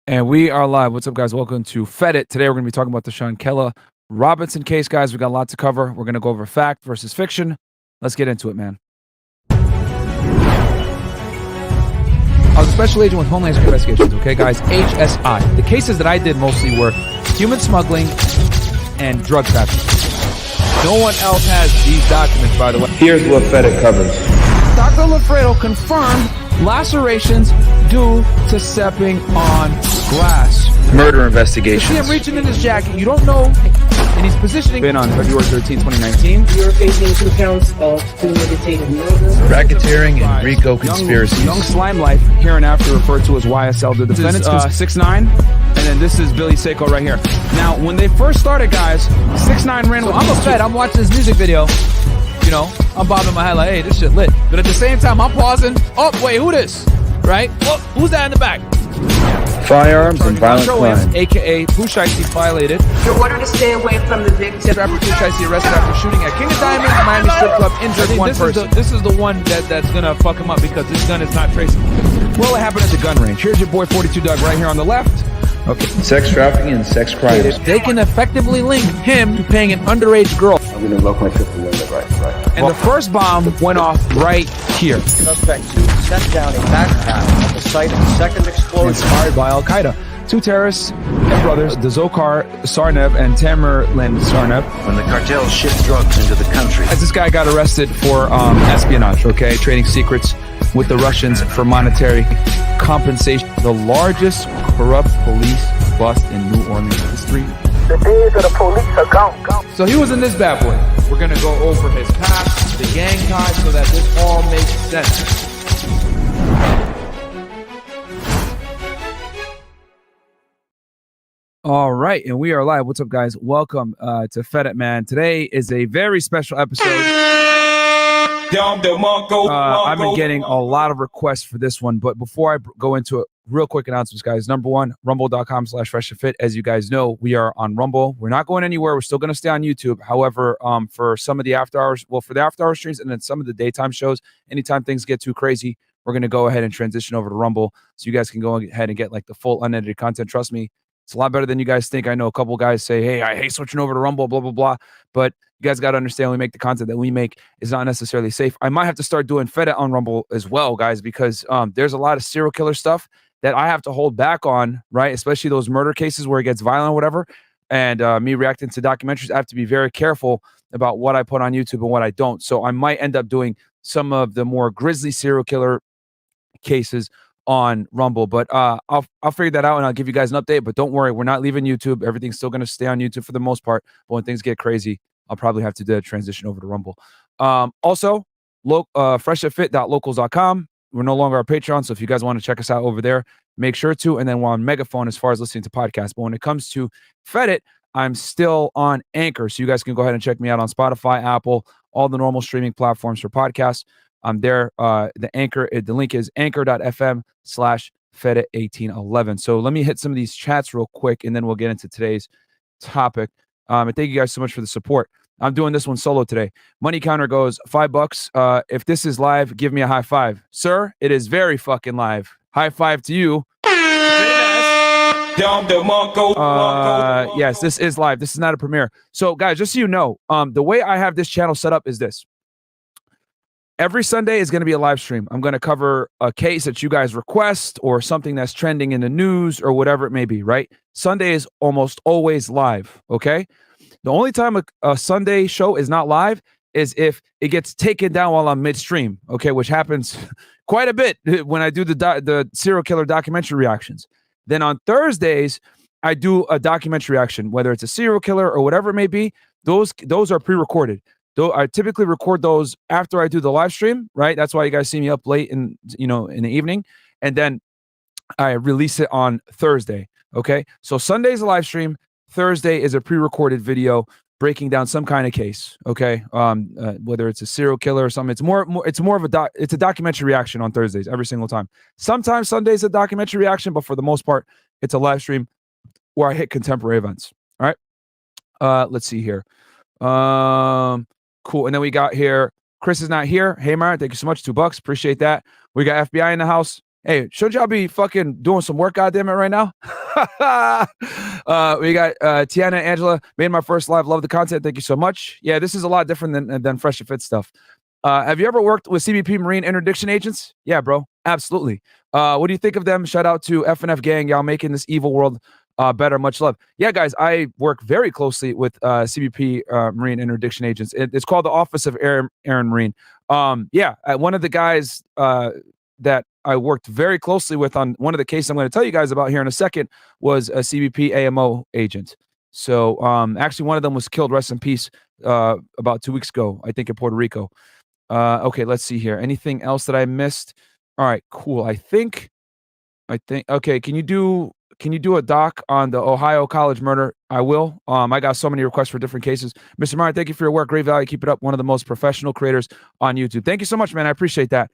And we are live. What's up, guys? Welcome to Feddit. Today, we're going to be talking about the Shanquella Robinson case, guys. We got a lot to cover. We're going to go over fact versus fiction. Let's get into it, man. I was a special agent with Homeland Security Investigations, okay, guys? HSI. The cases that I did mostly were human smuggling and drug trafficking. No one else has these documents, by the way. Here's what Feddit covers. Dr. Lafredo confirmed lacerations due to stepping on glass. Murder investigations. You see him reaching in his jacket. You don't know. And he's positioning. Been on February 13, 2019. You're facing 2 counts of premeditated murder, racketeering, and RICO conspiracies. Young Slime Life, here and after referred to as YSL. The defendants 6'9", and then this is Billy Seiko right here. Now, when they first started, guys, 6'9" ran with. I'm a Fed. I'm watching this music video. You know, I'm bobbing my head like, hey, this shit lit. But at the same time, I'm pausing. Oh, wait, who this? Right? Oh, who's that in the back? Firearms and violent crime. AKA Pushaisi violated. you're ordered to stay away from the victim. Rapper Pushaisi arrested after shooting at King of Diamonds, Miami strip club, injured one person. This is the one that's gonna fuck him up because this gun is not traceable. Well, it happened at the gun range. Here's your boy 42 Doug right here on the left. Okay. Sex trafficking and sex crimes. They can effectively link him to paying an underage girl. I'm gonna invoke my Fifth Amendment right. And the first bomb went off right here. Suspect 2 set down a backpack at the site of the second explosion. Inspired by Al-Qaeda. 2 terrorists and brothers, the Dzhokhar Sarnev and Tamerlan Sarnev. When the cartels ship drugs into the country. As this guy got arrested for espionage, okay, trading secrets with the Russians for monetary compensation. The largest corrupt police bust in New Orleans history. The days of the police are gone. So he was in this bad boy. We're gonna go over his past, the gang ties, so that this all makes sense. All right, and we are live. What's up, guys? Welcome to Feddit, man. Today is a very special episode. I've been getting a lot of requests for this one, but before I go into it, real quick announcements, guys. Number one, rumble.com/FreshandFit. As you guys know, we are on Rumble. We're not going anywhere. We're still going to stay on YouTube. However, for some of the after hours, for the after hour streams and then some of the daytime shows, anytime things get too crazy, we're going to go ahead and transition over to Rumble so you guys can go ahead and get like the full unedited content. Trust me, it's a lot better than you guys think. I know a couple guys say, hey, I hate switching over to Rumble, blah, blah, blah. But you guys got to understand, we make the content that we make is not necessarily safe. I might have to start doing Feddit on Rumble as well, guys, because there's a lot of serial killer stuff that I have to hold back on, right? Especially those murder cases where it gets violent or whatever. And me reacting to documentaries, I have to be very careful about what I put on YouTube and what I don't. So I might end up doing some of the more grisly serial killer cases on Rumble, but I'll figure that out and I'll give you guys an update. But don't worry, we're not leaving YouTube. Everything's still going to stay on YouTube for the most part. But when things get crazy, I'll probably have to do a transition over to Rumble. Also, FreshandFit.locals.com. We're no longer our Patreon, so if you guys want to check us out over there, make sure to. And then we're on Megaphone as far as listening to podcasts. But when it comes to Feddit, I'm still on Anchor, so you guys can go ahead and check me out on Spotify, Apple, all the normal streaming platforms for podcasts. I'm there. The link is anchor.fm/Feddit1811. So let me hit some of these chats real quick, and then we'll get into today's topic. And thank you guys so much for the support. I'm doing this one solo today. Money counter goes $5. If this is live, give me a high five. Sir, it is very fucking live. High five to you. Yes, this is live. This is not a premiere. So guys, just so you know, the way I have this channel set up is this. Every Sunday is going to be a live stream. I'm going to cover a case that you guys request or something that's trending in the news or whatever it may be, right? Sunday is almost always live, okay? The only time a Sunday show is not live is if it gets taken down while I'm midstream, okay? Which happens quite a bit when I do the serial killer documentary reactions. Then on Thursdays, I do a documentary reaction, whether it's a serial killer or whatever it may be. Those are pre-recorded. Though I typically record those after I do the live stream, right? That's why you guys see me up late in the evening, and then I release it on Thursday. Okay, so Sunday's a live stream. Thursday is a pre-recorded video breaking down some kind of case. Okay, whether it's a serial killer or something. It's more of a it's a documentary reaction on Thursdays every single time. Sometimes Sunday's a documentary reaction, but for the most part, it's a live stream where I hit contemporary events. All right, let's see here. Cool. And then we got here, Chris is not here. Hey, Myron, thank you so much. $2. Appreciate that. We got FBI in the house. Hey, shouldn't y'all be fucking doing some work, goddamn it, right now? We got Tiana, Angela, made my first live. Love the content. Thank you so much. Yeah, this is a lot different than Fresh and Fit stuff. Have you ever worked with CBP Marine interdiction agents? Yeah, bro, absolutely. What do you think of them? Shout out to FNF gang. Y'all making this evil world better. Much love. Yeah, guys, I work very closely with CBP Marine interdiction agents. It's called the Office of Air Marine. Yeah, one of the guys that I worked very closely with on one of the cases I'm going to tell you guys about here in a second was a CBP AMO agent. So actually one of them was killed, rest in peace, about 2 weeks ago, I think in Puerto Rico. Okay, let's see here. Anything else that I missed? All right, cool. I think, okay, can you do a doc on the Ohio college murder? I will. I got so many requests for different cases. Mr. Myron, thank you for your work. Great value. Keep it up. One of the most professional creators on YouTube. Thank you so much, man. I appreciate that.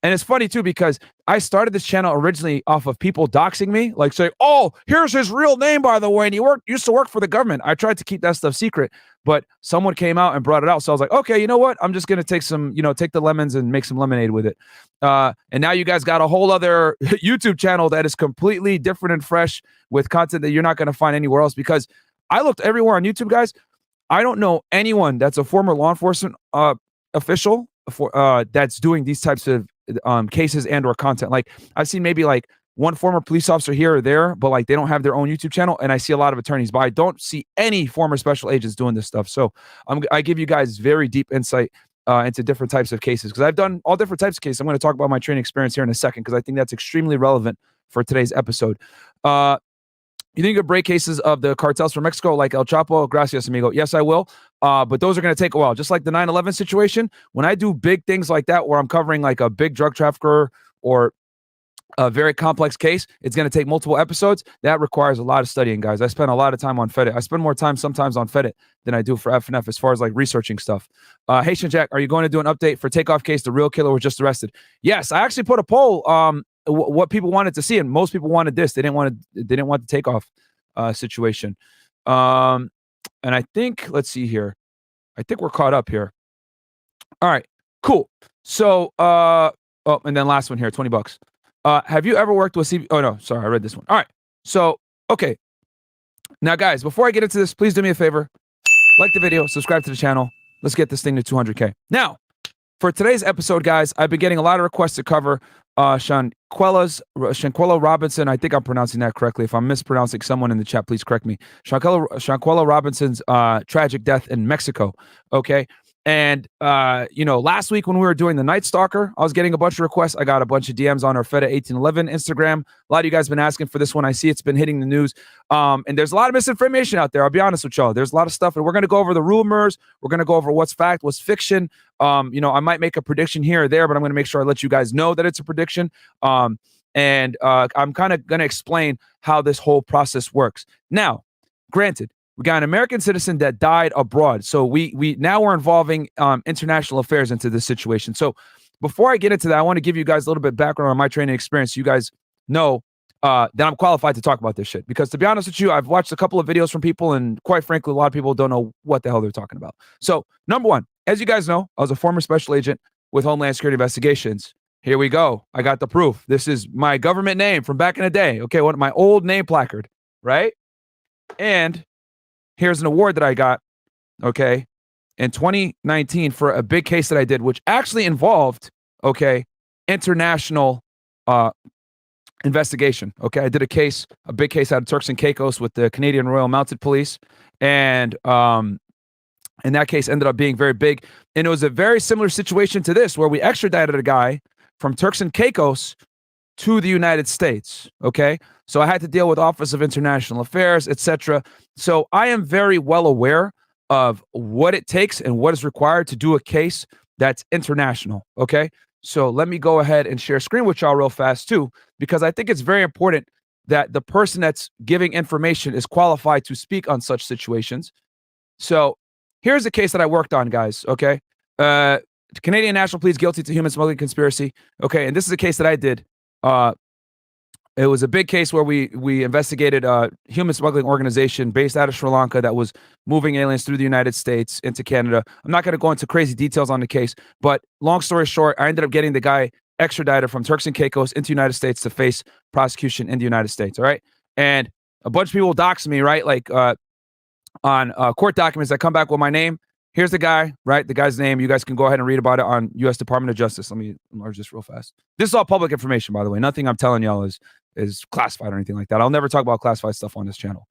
And it's funny too, because I started this channel originally off of people doxing me, like saying, oh, here's his real name, by the way, and he used to work for the government. I tried to keep that stuff secret, but someone came out and brought it out. So I was like, okay, you know what? I'm just going to take take the lemons and make some lemonade with it. And now you guys got a whole other YouTube channel that is completely different and fresh with content that you're not going to find anywhere else, because I looked everywhere on YouTube, guys. I don't know anyone that's a former law enforcement official that's doing these types of cases and or content. Like I've seen maybe like one former police officer here or there, but like they don't have their own YouTube channel. And I see a lot of attorneys, but I don't see any former special agents doing this stuff. So I give you guys very deep insight into different types of cases, because I've done all different types of cases. I'm going to talk about my training experience here in a second, because I think that's extremely relevant for today's episode. You think of break cases of the cartels from Mexico, like El Chapo? Gracias, amigo. Yes, I will. But those are going to take a while. Just like the 9/11 situation, when I do big things like that, where I'm covering like a big drug trafficker or a very complex case, it's going to take multiple episodes. That requires a lot of studying, guys. I spend a lot of time on Feddit. I spend more time sometimes on Feddit than I do for FNF as far as like researching stuff. Haitian Jack, are you going to do an update for Takeoff case? The real killer was just arrested. Yes, I actually put a poll. What people wanted to see, and most people wanted this. They didn't want the Takeoff situation. And I think, let's see here. I think we're caught up here. All right, cool. So, and then last one here, $20. Have you ever worked with CB? Oh no, sorry, I read this one. All right. So, okay. Now, guys, before I get into this, please do me a favor. Like the video, subscribe to the channel. Let's get this thing to 200K. Now, for today's episode, guys, I've been getting a lot of requests to cover Shanquella Robinson. I think I'm pronouncing that correctly. If I'm mispronouncing, someone in the chat, please correct me. Shanquella Robinson's tragic death in Mexico. Okay. And, last week when we were doing the Night Stalker, I was getting a bunch of requests. I got a bunch of DMs on our Feddit 1811 Instagram. A lot of you guys have been asking for this one. I see it's been hitting the news. And there's a lot of misinformation out there. I'll be honest with y'all. There's a lot of stuff. And we're going to go over the rumors. We're going to go over what's fact, what's fiction. I might make a prediction here or there, but I'm going to make sure I let you guys know that it's a prediction. I'm kind of going to explain how this whole process works. Now, granted, we got an American citizen that died abroad. So we're involving international affairs into this situation. So before I get into that, I want to give you guys a little bit of background on my training experience. So you guys know that I'm qualified to talk about this shit. Because to be honest with you, I've watched a couple of videos from people, and quite frankly, a lot of people don't know what the hell they're talking about. So number one, as you guys know, I was a former special agent with Homeland Security Investigations. Here we go. I got the proof. This is my government name from back in the day. Okay, my old name placard, right? And here's an award that I got, okay, in 2019 for a big case that I did, which actually involved, okay, international investigation. Okay, I did a big case out of Turks and Caicos with the Canadian Royal Mounted Police, and that case ended up being very big. And it was a very similar situation to this, where we extradited a guy from Turks and Caicos to the United States. Okay, so I had to deal with Office of International Affairs, etc. So I am very well aware of what it takes and what is required to do a case that's international. Okay, so let me go ahead and share screen with y'all real fast too, because I think it's very important that the person that's giving information is qualified to speak on such situations. So here's a case that I worked on, guys. Okay, Canadian national pleads guilty to human smuggling conspiracy. Okay, and this is a case that I did. It was a big case where we investigated a human smuggling organization based out of Sri Lanka that was moving aliens through the United States into Canada. I'm not going to go into crazy details on the case, but long story short, I ended up getting the guy extradited from Turks and Caicos into the United States to face prosecution in the United States. All right. And a bunch of people dox me, right? Like on court documents that come back with my name. Here's the guy, right? The guy's name. You guys can go ahead and read about it on U.S. Department of Justice. Let me enlarge this real fast. This is all public information, by the way. Nothing I'm telling y'all is classified or anything like that. I'll never talk about classified stuff on this channel.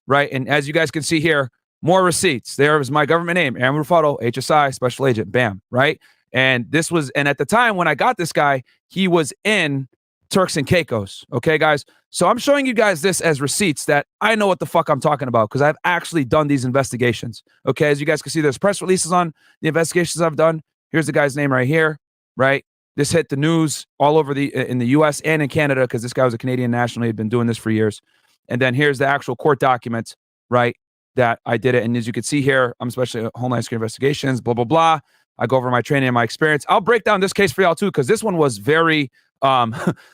Right. And as you guys can see here, more receipts. There is my government name, Aaron Rufato, HSI, Special Agent, bam, right? And this was, and at the time when I got this guy, he was in Turks and Caicos. Okay, guys. So I'm showing you guys this as receipts that I know what the fuck I'm talking about because I've actually done these investigations. Okay, as you guys can see, there's press releases on the investigations I've done. Here's the guy's name right here, right? This hit the news all over in the U.S. and in Canada because this guy was a Canadian national. He'd been doing this for years. And then here's the actual court documents, right, that I did it. And as you can see here, I'm especially at Homeland Security Investigations, blah, blah, blah. I go over my training and my experience. I'll break down this case for y'all too because this one was very,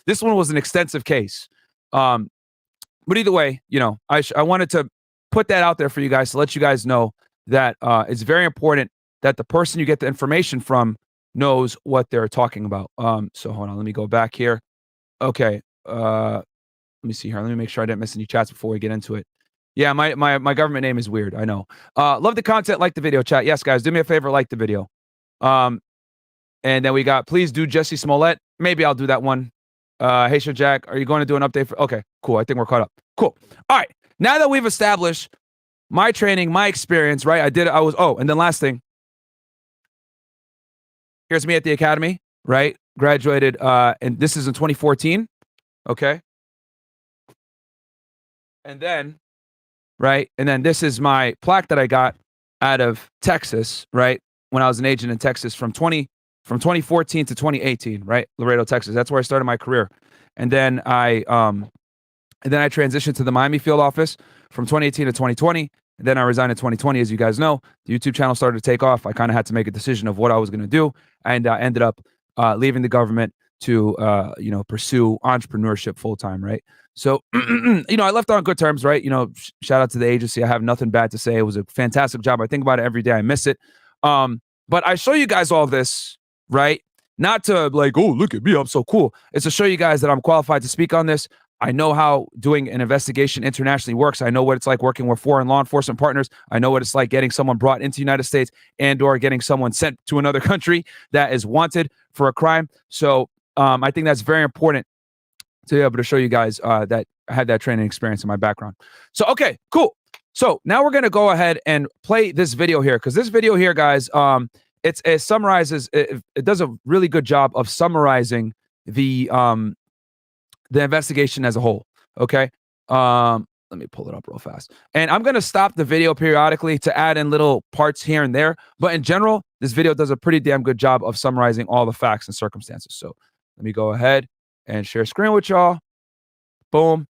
this one was an extensive case. But either way, you know, I wanted to put that out there for you guys to let you guys know that it's very important that the person you get the information from knows what they're talking about. So hold on, let me go back here. Okay. Let me see here. Let me make sure I didn't miss any chats before we get into it. Yeah, my government name is weird. I know. Love the content. Like the video, chat. Yes, guys, do me a favor. Like the video. And then we got, please do Jesse Smollett. Maybe I'll do that one. Hey, Sir Jack, are you going to do an update for? Okay, cool. I think we're caught up. Cool. All right. Now that we've established my training, my experience, right? And then last thing. Here's me at the academy, right? Graduated, and this is in 2014. Okay. And then, right? And then this is my plaque that I got out of Texas, right? When I was an agent in Texas from 2014 to 2018, right? Laredo, Texas. That's where I started my career. And then I transitioned to the Miami field office from 2018 to 2020. And then I resigned in 2020. As you guys know, the YouTube channel started to take off. I kind of had to make a decision of what I was going to do. And I ended up leaving the government to, pursue entrepreneurship full time, right? So, I left on good terms, right? Shout out to the agency. I have nothing bad to say. It was a fantastic job. I think about it every day. I miss it. But I show you guys all this, right? Not to like, oh, look at me, I'm so cool. It's to show you guys that I'm qualified to speak on this. I know how doing an investigation internationally works. I know what it's like working with foreign law enforcement partners. I know what it's like getting someone brought into the United States and or getting someone sent to another country that is wanted for a crime. So I think that's very important to be able to show you guys that I had that training experience in my background. So, okay, cool. So now we're going to go ahead and play this video here because this video here, guys, it summarizes, it does a really good job of summarizing the investigation as a whole. Okay. Let me pull it up real fast. And I'm going to stop the video periodically to add in little parts here and there. But in general, this video does a pretty damn good job of summarizing all the facts and circumstances. So let me go ahead and share screen with y'all. Boom.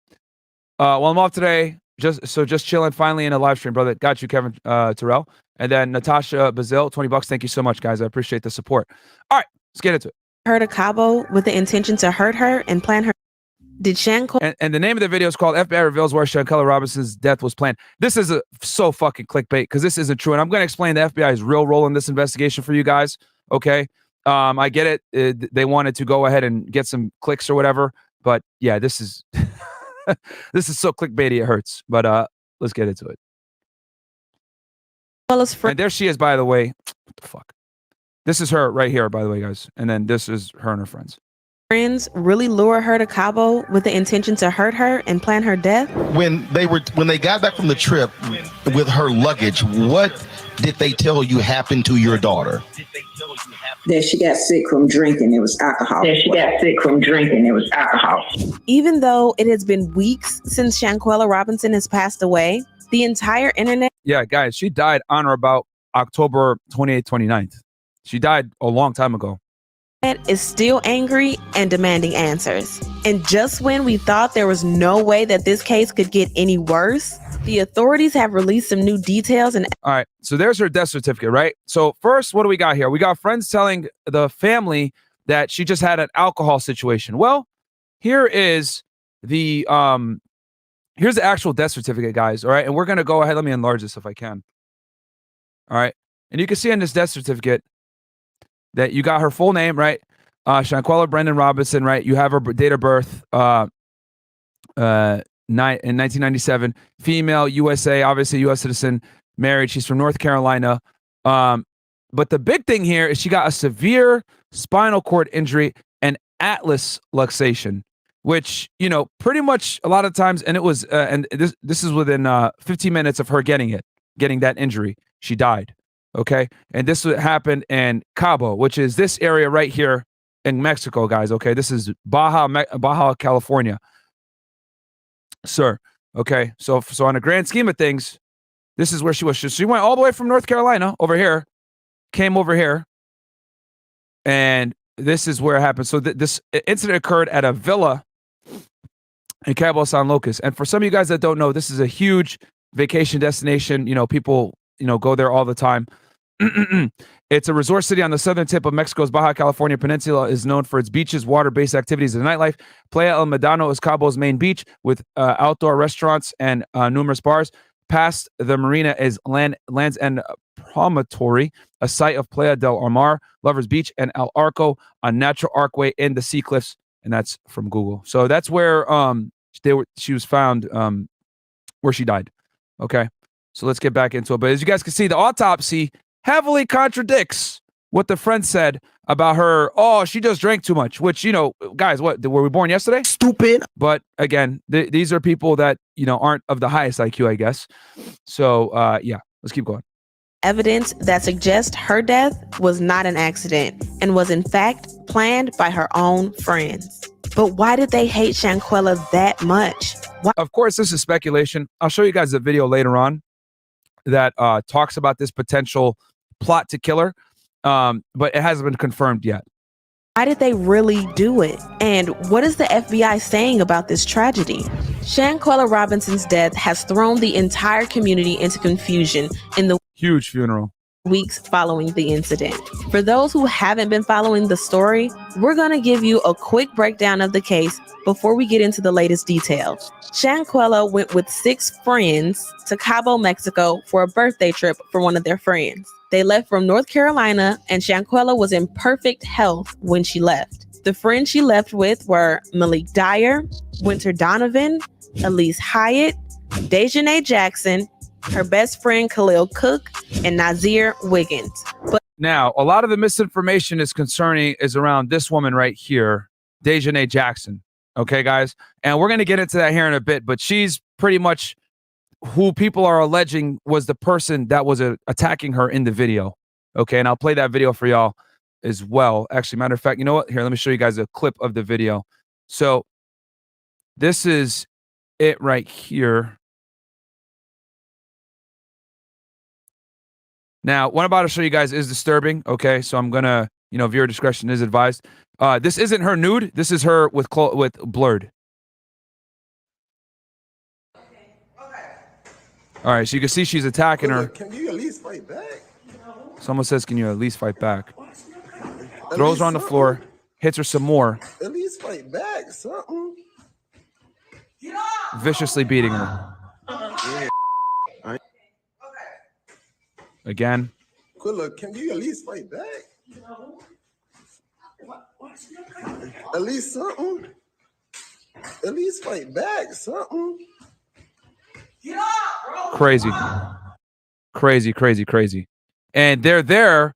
Well, I'm off today. Just chilling finally in a live stream, brother. Got you, Kevin Terrell. And then Natasha Bazil, $20. Thank you so much, guys. I appreciate the support. All right, let's get into it. Her to Cabo with the intention to hurt her and plan her. Did Shanquella? And the name of the video is called FBI Reveals Where Shanquella Robinson's Death Was Planned. This is so fucking clickbait because this isn't true. And I'm going to explain the FBI's real role in this investigation for you guys. Okay. I get it. They wanted to go ahead and get some clicks or whatever. But yeah, this is this is so clickbaity it hurts. But let's get into it. And there she is, by the way. What the fuck? This is her right here, by the way, guys. And then this is her and her friends. Friends really lure her to Cabo with the intention to hurt her and plan her death. When they got back from the trip with her luggage, what did they tell you happened to your daughter? That she got sick from drinking. It was alcohol. Even though it has been weeks since Shanquella Robinson has passed away, the entire internet. Yeah, guys, she died on or about October 28th, 29th. She died a long time ago. Is still angry and demanding answers. And just when we thought there was no way that this case could get any worse, the authorities have released some new details. And all right, so there's her death certificate, right? So first, what do we got here? We got friends telling the family that she just had an alcohol situation. Well, here is the here's the actual death certificate, guys. All right, and we're gonna go ahead. Let me enlarge this if I can. All right, and you can see on this death certificate that you got her full name, right? Shanquella Brendan Robinson, right? You have her date of birth in 1997. Female, USA, obviously U.S. citizen, married. She's from North Carolina. But the big thing here is she got a severe spinal cord injury and atlas luxation, which, you know, pretty much a lot of times, and it was, and this is within 15 minutes of her getting that injury. She died. Okay. And this happened in Cabo, which is this area right here in Mexico, guys. Okay. This is Baja, California. Sir. Okay. So on a grand scheme of things, this is where she was. She went all the way from North Carolina over here, came over here, and this is where it happened. So this incident occurred at a villa in Cabo San Lucas. And for some of you guys that don't know, this is a huge vacation destination. You know, people, you know, go there all the time. It's a resort city on the southern tip of Mexico's Baja California Peninsula. Is known for its beaches, water-based activities, and nightlife. Playa El Medano is Cabo's main beach with outdoor restaurants and numerous bars. Past the marina is Land's End Promontory, a site of Playa del Omar, Lover's Beach, and El Arco, a natural archway in the sea cliffs. And that's from Google. So that's where she was found, where she died. Okay, so let's get back into it. But as you guys can see, the autopsy heavily contradicts what the friend said about her. Oh, she just drank too much, which, you know, guys, what, were we born yesterday? Stupid. But again, these are people that, you know, aren't of the highest IQ, I guess. So yeah, let's keep going. Evidence that suggests her death was not an accident and was in fact planned by her own friends. But why did they hate Shanquella that much? Why? Of course, this is speculation. I'll show you guys a video later on that talks about this potential plot to kill her, but it hasn't been confirmed yet. Why did they really do it? And what is the FBI saying about this tragedy? Shanquella Robinson's death has thrown the entire community into confusion in the huge funeral weeks following the incident. For those who haven't been following the story, we're going to give you a quick breakdown of the case before we get into the latest details. Shanquella went with 6 friends to Cabo, Mexico for a birthday trip for one of their friends. They left from North Carolina, and Shanquella was in perfect health when she left. The friends she left with were Malik Dyer, Winter Donovan, Elise Hyatt, Dejanay Jackson, her best friend Khalil Cook, and Nazir Wiggins. But now, a lot of the misinformation is around this woman right here, Dejanay Jackson. Okay, guys? And we're going to get into that here in a bit, but she's pretty much who people are alleging was the person that was attacking her in the video. Okay, and I'll play that video for y'all as well. Actually, matter of fact, you know what? Here, let me show you guys a clip of the video. So this is it right here. Now, what I'm about to show you guys is disturbing. Okay, so I'm gonna, you know, viewer discretion is advised. This isn't her nude. This is her with blurred. All right, so you can see she's attacking her. Can you at least fight back? Someone says, "Can you at least fight back?" Throws her on the floor, hits her some more. At least fight back, something. Viciously beating her. Again. Quilla, can you at least fight back? At least something. At least fight back, something. Crazy. Crazy. And they're there,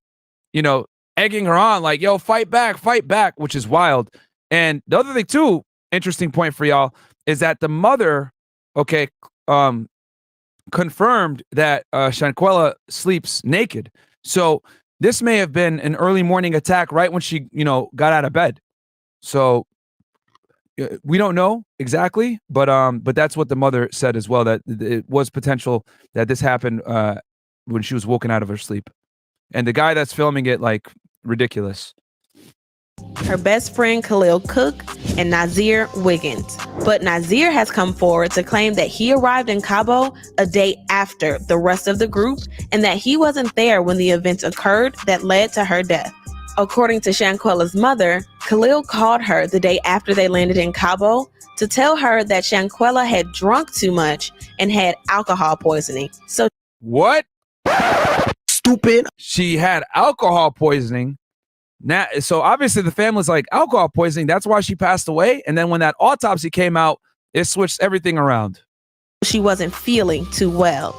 you know, egging her on like, yo, fight back, which is wild. And the other thing too, interesting point for y'all, is that the mother, okay, confirmed that Shanquella sleeps naked. So this may have been an early morning attack right when she, you know, got out of bed. So we don't know exactly, but that's what the mother said as well, that it was potential that this happened when she was woken out of her sleep. And the guy that's filming it, like, ridiculous. Her best friend Khalil Cook and Nazir Wiggins. But Nazir has come forward to claim that he arrived in Cabo a day after the rest of the group and that he wasn't there when the events occurred that led to her death. According to Shanquella's mother, Khalil called her the day after they landed in Cabo to tell her that Shanquella had drunk too much and had alcohol poisoning. So what? Stupid. She had alcohol poisoning. Now, so obviously the family's like alcohol poisoning. That's why she passed away. And then when that autopsy came out, it switched everything around. She wasn't feeling too well.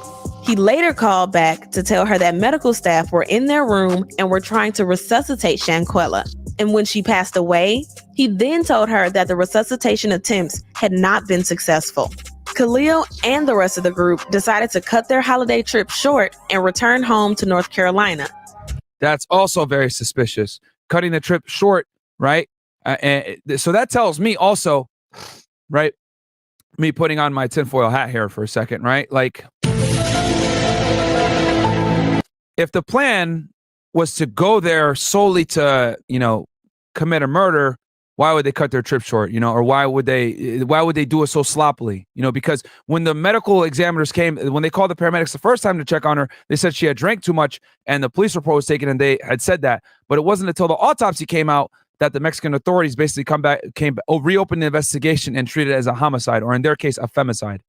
He later called back to tell her that medical staff were in their room and were trying to resuscitate Shanquella. And when she passed away, he then told her that the resuscitation attempts had not been successful. Khalil and the rest of the group decided to cut their holiday trip short and return home to North Carolina. That's also very suspicious. Cutting the trip short, right? And so that tells me also, right? Me putting on my tinfoil hat here for a second, right? Like, if the plan was to go there solely to, commit a murder, why would they cut their trip short, or why would they do it so sloppily, because when the medical examiners came, when they called the paramedics the first time to check on her, they said she had drank too much and the police report was taken and they had said that. But it wasn't until the autopsy came out that the Mexican authorities basically reopened the investigation and treated it as a homicide, or in their case, a femicide.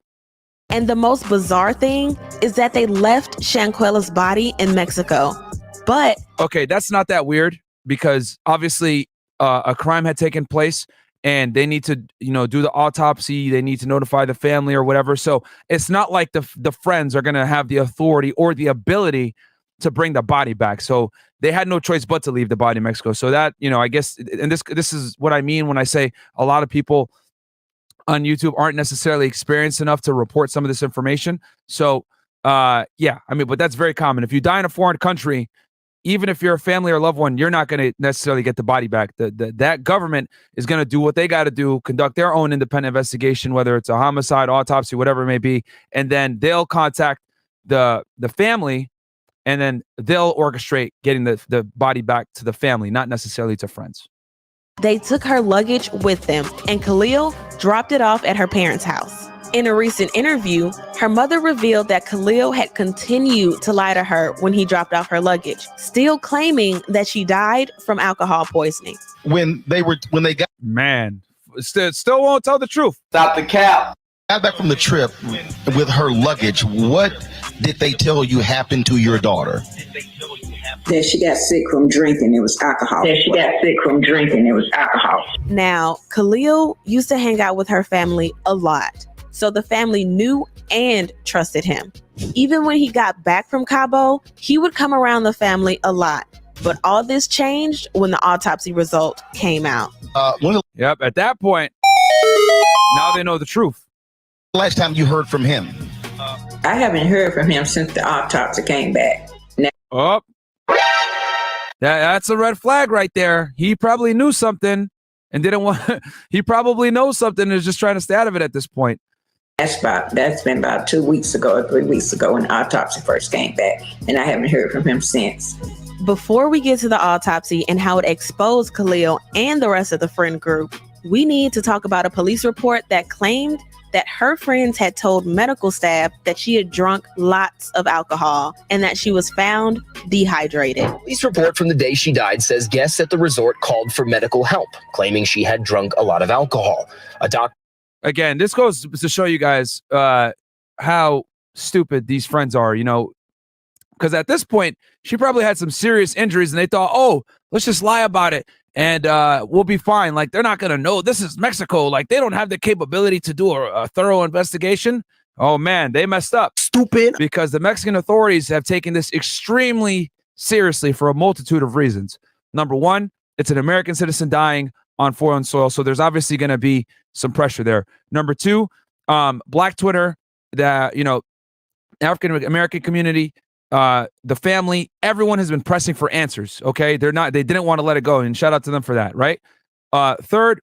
And the most bizarre thing is that they left Shanquella's body in Mexico. But okay, that's not that weird, because obviously a crime had taken place and they need to, do the autopsy. They need to notify the family or whatever. So it's not like the friends are going to have the authority or the ability to bring the body back. So they had no choice but to leave the body in Mexico. So that, I guess, and this is what I mean when I say a lot of people on YouTube aren't necessarily experienced enough to report some of this information. So, but that's very common. If you die in a foreign country, even if you're a family or loved one, you're not going to necessarily get the body back. That government is going to do what they got to do, conduct their own independent investigation, whether it's a homicide, autopsy, whatever it may be, and then they'll contact the family, and then they'll orchestrate getting the body back to the family, not necessarily to friends. they took her luggage with them, and Khalil dropped it off at her parents' house. In a recent interview, her mother revealed that Khalil had continued to lie to her when he dropped off her luggage, still claiming that she died from alcohol poisoning. When they got still won't tell the truth. Stop the cap. Got back from the trip with her luggage, what did they tell you happened to your daughter? That she got sick from drinking. It was alcohol. Now, Khalil used to hang out with her family a lot, so the family knew and trusted him. Even when he got back from Cabo, he would come around the family a lot. But all this changed when the autopsy result came out. Yep, at that point, now they know the truth. Last time you heard from him? I haven't heard from him since the autopsy came back. Oh, that's a red flag right there. He probably knew something and didn't want. He probably knows something and is just trying to stay out of it at this point. That's been about 2 weeks ago or 3 weeks ago when the autopsy first came back, and I haven't heard from him since. Before we get to the autopsy and how it exposed Khalil and the rest of the friend group, we need to talk about a police report that claimed that her friends had told medical staff that she had drunk lots of alcohol and that she was found dehydrated. Police report from the day she died says guests at the resort called for medical help, claiming she had drunk a lot of alcohol. A doctor. Again, this goes to show you guys how stupid these friends are, you know, because at this point, she probably had some serious injuries and they thought, oh, let's just lie about it and we'll be fine. Like, they're not going to know. This is Mexico. Like, they don't have the capability to do a thorough investigation. Oh, man, they messed up. Stupid. Because the Mexican authorities have taken this extremely seriously for a multitude of reasons. Number one, it's an American citizen dying on foreign soil, so there's obviously going to be some pressure there. Number two, Black Twitter, African American community, the family, everyone has been pressing for answers. Okay, they didn't want to let it go, and shout out to them for that. Right. Third,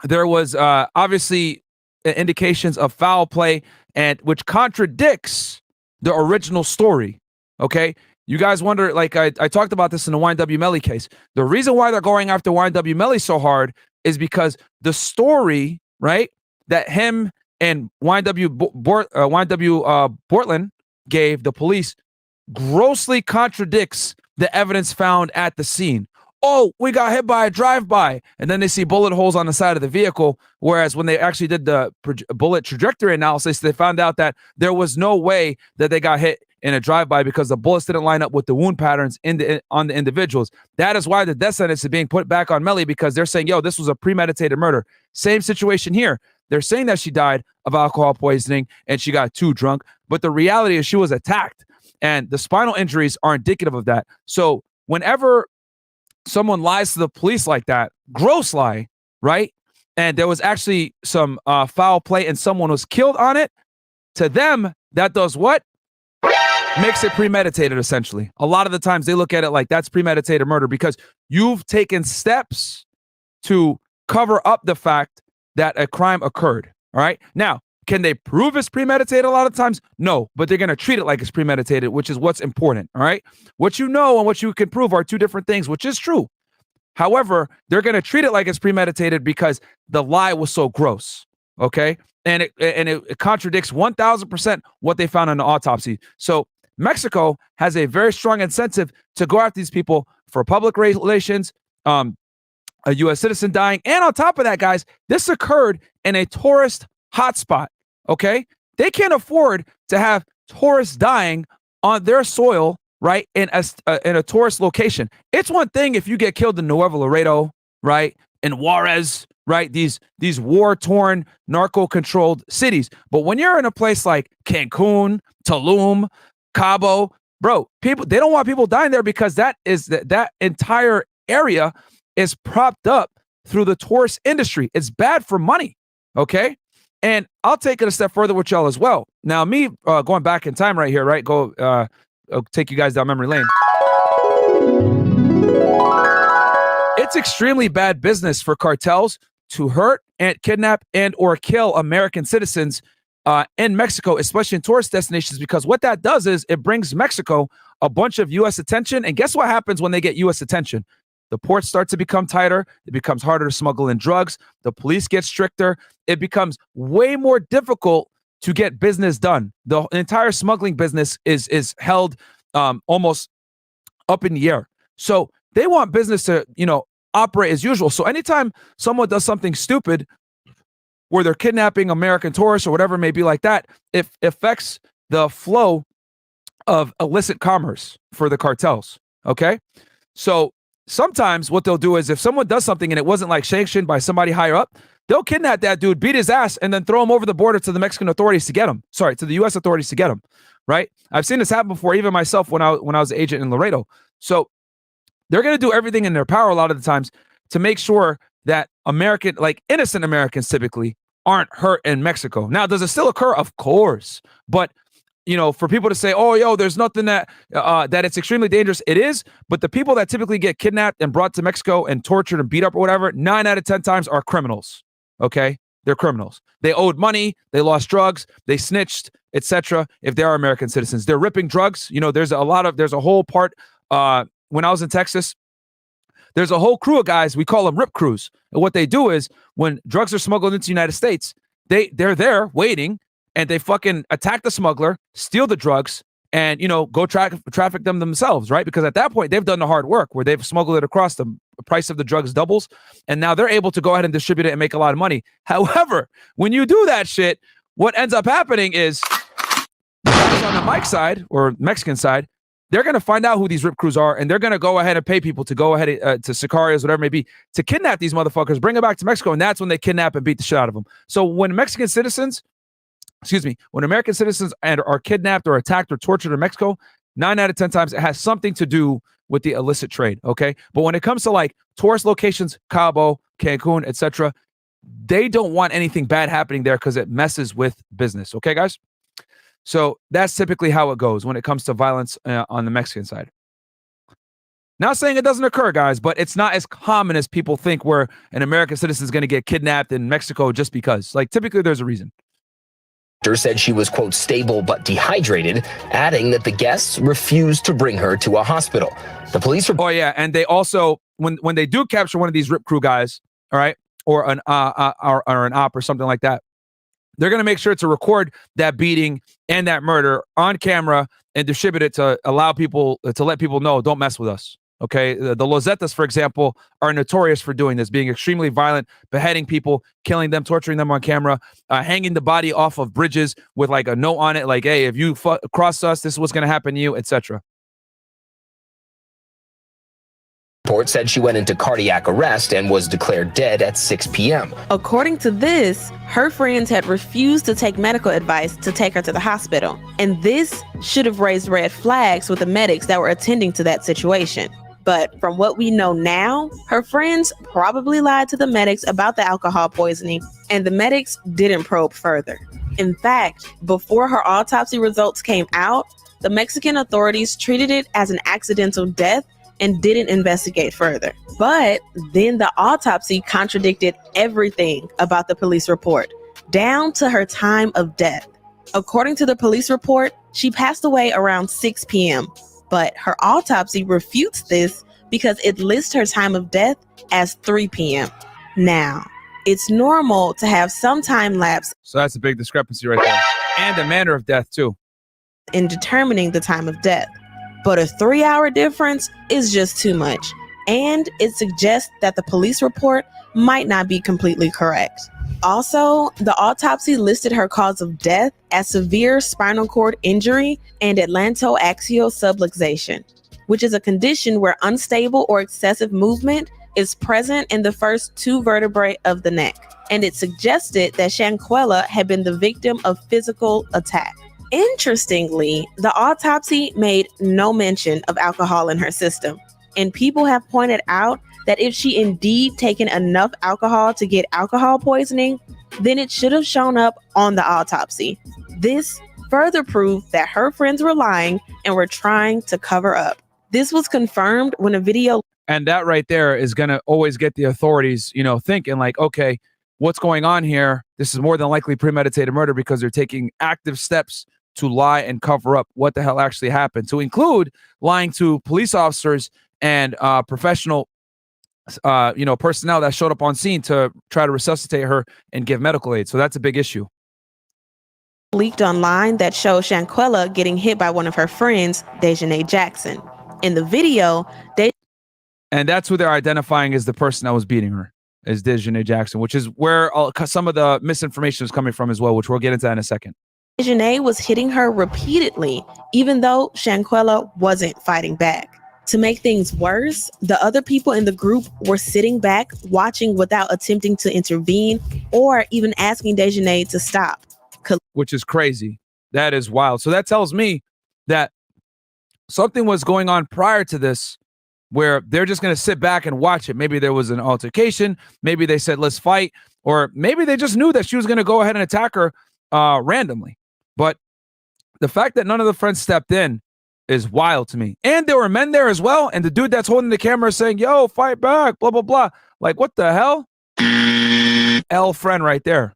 there was obviously indications of foul play, and which contradicts the original story. Okay. You guys wonder, like I talked about this in the YNW Melly case. The reason why they're going after YNW Melly so hard is because the story, right, that him and YNW Portland gave the police grossly contradicts the evidence found at the scene. Oh, we got hit by a drive-by, and then they see bullet holes on the side of the vehicle, whereas when they actually did the bullet trajectory analysis, they found out that there was no way that they got hit in a drive-by because the bullets didn't line up with the wound patterns on the individuals. That is why the death sentence is being put back on Melly, because they're saying, yo, this was a premeditated murder. Same situation here. They're saying that she died of alcohol poisoning and she got too drunk, but the reality is she was attacked, and the spinal injuries are indicative of that. So whenever someone lies to the police like that, gross lie, right? And there was actually some foul play and someone was killed on it, to them, that does what? Makes it premeditated, essentially. A lot of the times they look at it like that's premeditated murder because you've taken steps to cover up the fact that a crime occurred, all right? Now, can they prove it's premeditated a lot of times? No, but they're going to treat it like it's premeditated, which is what's important, all right? What you know and what you can prove are two different things, which is true. However, they're going to treat it like it's premeditated because the lie was so gross, okay? And it contradicts 1,000% what they found on the autopsy. So Mexico has a very strong incentive to go after these people for public relations, a U.S. citizen dying. And on top of that, guys, this occurred in a tourist hotspot, okay? They can't afford to have tourists dying on their soil, right, in a tourist location. It's one thing if you get killed in Nuevo Laredo, right, in Juarez, right, these war-torn, narco-controlled cities. But when you're in a place like Cancun, Tulum, Cabo, bro, people, they don't want people dying there because that entire area is propped up through the tourist industry. It's bad for money, okay? And I'll take it a step further with y'all as well. Now, me going back in time right here, right? I'll take you guys down memory lane. It's extremely bad business for cartels to hurt and kidnap and or kill American citizens in Mexico, especially in tourist destinations, because what that does is it brings Mexico a bunch of U.S. attention. And guess what happens when they get U.S. attention? The ports start to become tighter. It becomes harder to smuggle in drugs. The police get stricter. It becomes way more difficult to get business done. The entire smuggling business is held almost up in the air. So they want business to, operate as usual. So anytime someone does something stupid where they're kidnapping American tourists or whatever it may be like that, it affects the flow of illicit commerce for the cartels, okay? So sometimes what they'll do is if someone does something and it wasn't like sanctioned by somebody higher up, they'll kidnap that dude, beat his ass, and then throw him over the border to the Mexican authorities to get him. Sorry, to the U.S. authorities to get him, right? I've seen this happen before, even myself when I was an agent in Laredo. So they're going to do everything in their power a lot of the times to make sure that innocent Americans typically aren't hurt in Mexico. Now, does it still occur? Of course. But, for people to say, oh, yo, there's nothing that it's extremely dangerous. It is. But the people that typically get kidnapped and brought to Mexico and tortured and beat up or whatever, 9 out of 10 times are criminals. Okay? They're criminals. They owed money. They lost drugs. They snitched, etc. If they are American citizens, they're ripping drugs. There's a whole part, when I was in Texas, there's a whole crew of guys, we call them rip crews. And what they do is when drugs are smuggled into the United States, they're there waiting and they fucking attack the smuggler, steal the drugs, and, go traffic them themselves, right? Because at that point, they've done the hard work where they've smuggled it across, the price of the drugs doubles, and now they're able to go ahead and distribute it and make a lot of money. However, when you do that shit, what ends up happening is the guys on the Mike side or Mexican side, they're going to find out who these rip crews are, and they're going to go ahead and pay people to go ahead to Sicarios, whatever it may be, to kidnap these motherfuckers, bring them back to Mexico, and that's when they kidnap and beat the shit out of them. So when American citizens are kidnapped or attacked or tortured in Mexico, 9 out of 10 times it has something to do with the illicit trade, okay? But when it comes to like tourist locations, Cabo, Cancun, etc., they don't want anything bad happening there because it messes with business, okay, guys? So that's typically how it goes when it comes to violence on the Mexican side. Not saying it doesn't occur, guys, but it's not as common as people think where an American citizen is going to get kidnapped in Mexico just because. Like, typically there's a reason. Said she was, quote, stable but dehydrated, adding that the guests refused to bring her to a hospital. The police... Oh, yeah, and they also, when they do capture one of these rip crew guys, all right, or an op or something like that, they're going to make sure to record that beating and that murder on camera and distribute it to allow people, to let people know, don't mess with us. Okay, the Losetas, for example, are notorious for doing this, being extremely violent, beheading people, killing them, torturing them on camera, hanging the body off of bridges with like a note on it, like, hey, if you cross us, this is what's going to happen to you, etc. Report said she went into cardiac arrest and was declared dead at 6 p.m. According to this, her friends had refused to take medical advice to take her to the hospital. And this should have raised red flags with the medics that were attending to that situation. But from what we know now, her friends probably lied to the medics about the alcohol poisoning, and the medics didn't probe further. In fact, before her autopsy results came out, the Mexican authorities treated it as an accidental death and didn't investigate further. But then the autopsy contradicted everything about the police report, down to her time of death. According to the police report, she passed away around 6 p.m., but her autopsy refutes this because it lists her time of death as 3 p.m. Now, it's normal to have some time lapse. So that's a big discrepancy right there. And the manner of death, too. In determining the time of death. But a 3-hour difference is just too much. And it suggests that the police report might not be completely correct. Also, the autopsy listed her cause of death as severe spinal cord injury and atlantoaxial subluxation, which is a condition where unstable or excessive movement is present in the first 2 vertebrae of the neck. And it suggested that Shanquella had been the victim of physical attack. Interestingly, the autopsy made no mention of alcohol in her system, and people have pointed out that if she indeed taken enough alcohol to get alcohol poisoning, then it should have shown up on the autopsy. This further proved that her friends were lying and were trying to cover up. This was confirmed when a video... And that right there is going to always get the authorities, thinking like, okay, what's going on here? This is more than likely premeditated murder because they're taking active steps to lie and cover up what the hell actually happened, to include lying to police officers and professional, personnel that showed up on scene to try to resuscitate her and give medical aid. So that's a big issue. Leaked online that showed Shanquella getting hit by one of her friends, Dejanay Jackson. In the video, and that's who they're identifying as the person that was beating her, is Dejanay Jackson, which is where some of the misinformation is coming from as well, which we'll get into that in a second. Dejanay was hitting her repeatedly, even though Shanquella wasn't fighting back. To make things worse, the other people in the group were sitting back, watching without attempting to intervene or even asking Dejanay to stop. Which is crazy. That is wild. So that tells me that something was going on prior to this where they're just going to sit back and watch it. Maybe there was an altercation. Maybe they said, let's fight. Or maybe they just knew that she was going to go ahead and attack her randomly. But the fact that none of the friends stepped in is wild to me. And there were men there as well. And the dude that's holding the camera is saying, yo, fight back, blah, blah, blah. Like, what the hell? L friend right there.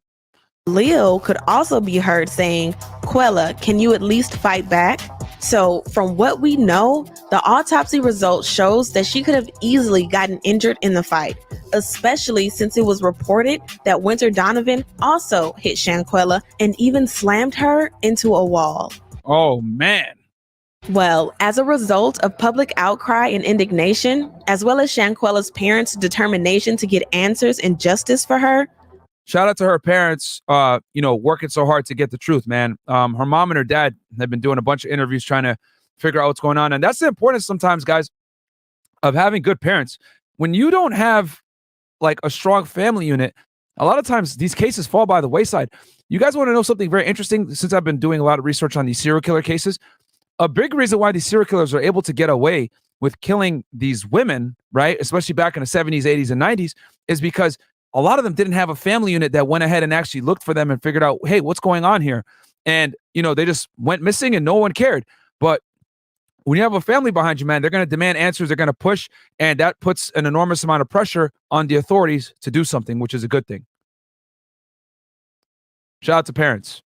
Leo could also be heard saying, Quella, can you at least fight back? So from what we know, the autopsy result shows that she could have easily gotten injured in the fight, especially since it was reported that Winter Donovan also hit Shanquella and even slammed her into a wall. Oh, man. Well, as a result of public outcry and indignation, as well as Shanquella's parents' determination to get answers and justice for her, shout out to her parents, working so hard to get the truth, man. Her mom and her dad have been doing a bunch of interviews trying to figure out what's going on. And that's the importance sometimes, guys, of having good parents. When you don't have like a strong family unit, a lot of times these cases fall by the wayside. You guys want to know something very interesting? Since I've been doing a lot of research on these serial killer cases, a big reason why these serial killers are able to get away with killing these women, right, especially back in the 70s, 80s, and 90s, is because a lot of them didn't have a family unit that went ahead and actually looked for them and figured out, hey, what's going on here? And, they just went missing and no one cared. But when you have a family behind you, man, they're going to demand answers. They're going to push. And that puts an enormous amount of pressure on the authorities to do something, which is a good thing. Shout out to parents.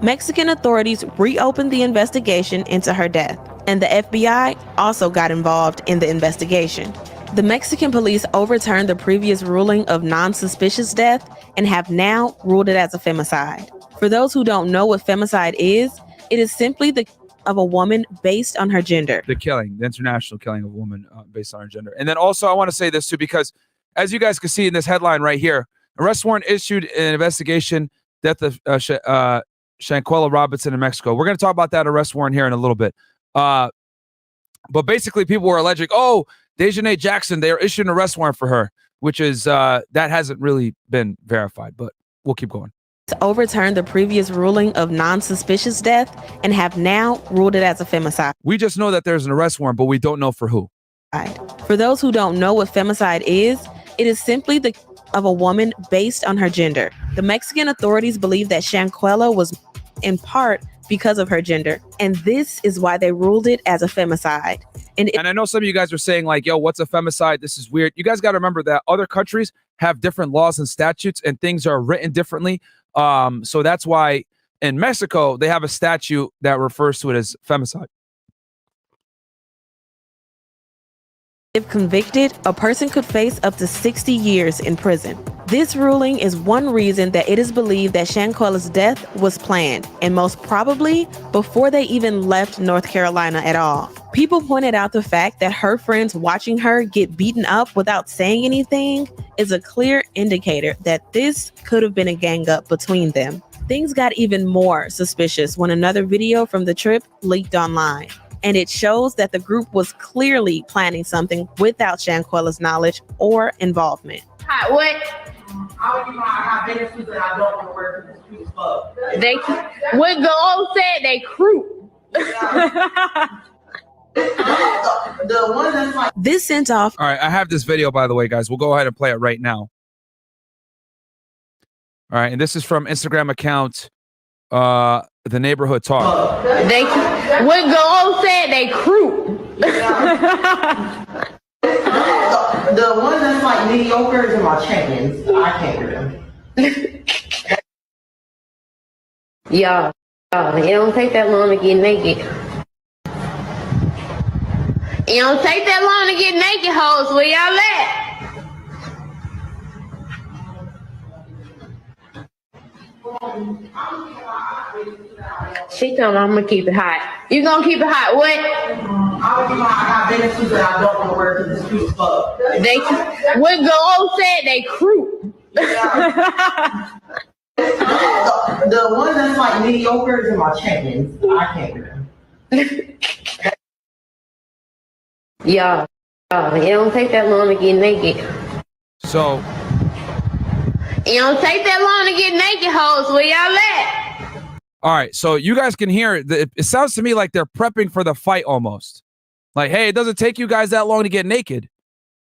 Mexican authorities reopened the investigation into her death, and the FBI also got involved in the investigation. The Mexican police overturned the previous ruling of non-suspicious death and have now ruled it as a femicide. For those who don't know what femicide is, it is simply the of a woman based on her gender. The international killing of a woman based on her gender. And then also I want to say this too, because as you guys can see in this headline right here, arrest warrant issued in an investigation death of Shanquella Robinson in Mexico. We're going to talk about that arrest warrant here in a little bit. But basically people were alleging, oh, Dejanay Jackson, they are issued an arrest warrant for her, which is that hasn't really been verified, but we'll keep going. Overturned the previous ruling of non-suspicious death and have now ruled it as a femicide. We just know that there's an arrest warrant, but we don't know for who. For those who don't know what femicide is, it is simply the of a woman based on her gender. The Mexican authorities believe that Shanquella was in part because of her gender, and this is why they ruled it as a femicide. And I know some of you guys are saying like, yo, what's a femicide? This is weird. You guys got to remember that other countries have different laws and statutes and things are written differently. So that's why in Mexico, they have a statute that refers to it as femicide. If convicted, a person could face up to 60 years in prison. This ruling is one reason that it is believed that Shanquella's death was planned, and most probably before they even left North Carolina at all. People pointed out the fact that her friends watching her get beaten up without saying anything is a clear indicator that this could have been a gang up between them. Things got even more suspicious when another video from the trip leaked online. And it shows that the group was clearly planning something without Shanquella's knowledge or involvement. Hi, what? I benefits that I don't want to work for this piece of they what Gold said they crew. The one that's like this sent off. All right, I have this video, by the way, guys. We'll go ahead and play it right now. All right, and this is from Instagram account The Neighborhood Talk. They what Gold said they crew. The ones that's like mediocres are my champions. I can't do them. Yeah, it don't take that long to get naked. It don't take that long to get naked, hoes. Where y'all at? She told me I'm gonna keep it hot. You gonna keep it hot? What? I benefits that I don't want to work in this piece of they what Gold said they crew. The ones that's like mediocres are my champions. I can't do them. Yeah, it don't take that long to get naked. So it don't take that long to get naked, hoes. Where y'all at? all right, so you guys can hear it. It sounds to me like they're prepping for the fight almost. Like, hey, it doesn't take you guys that long to get naked,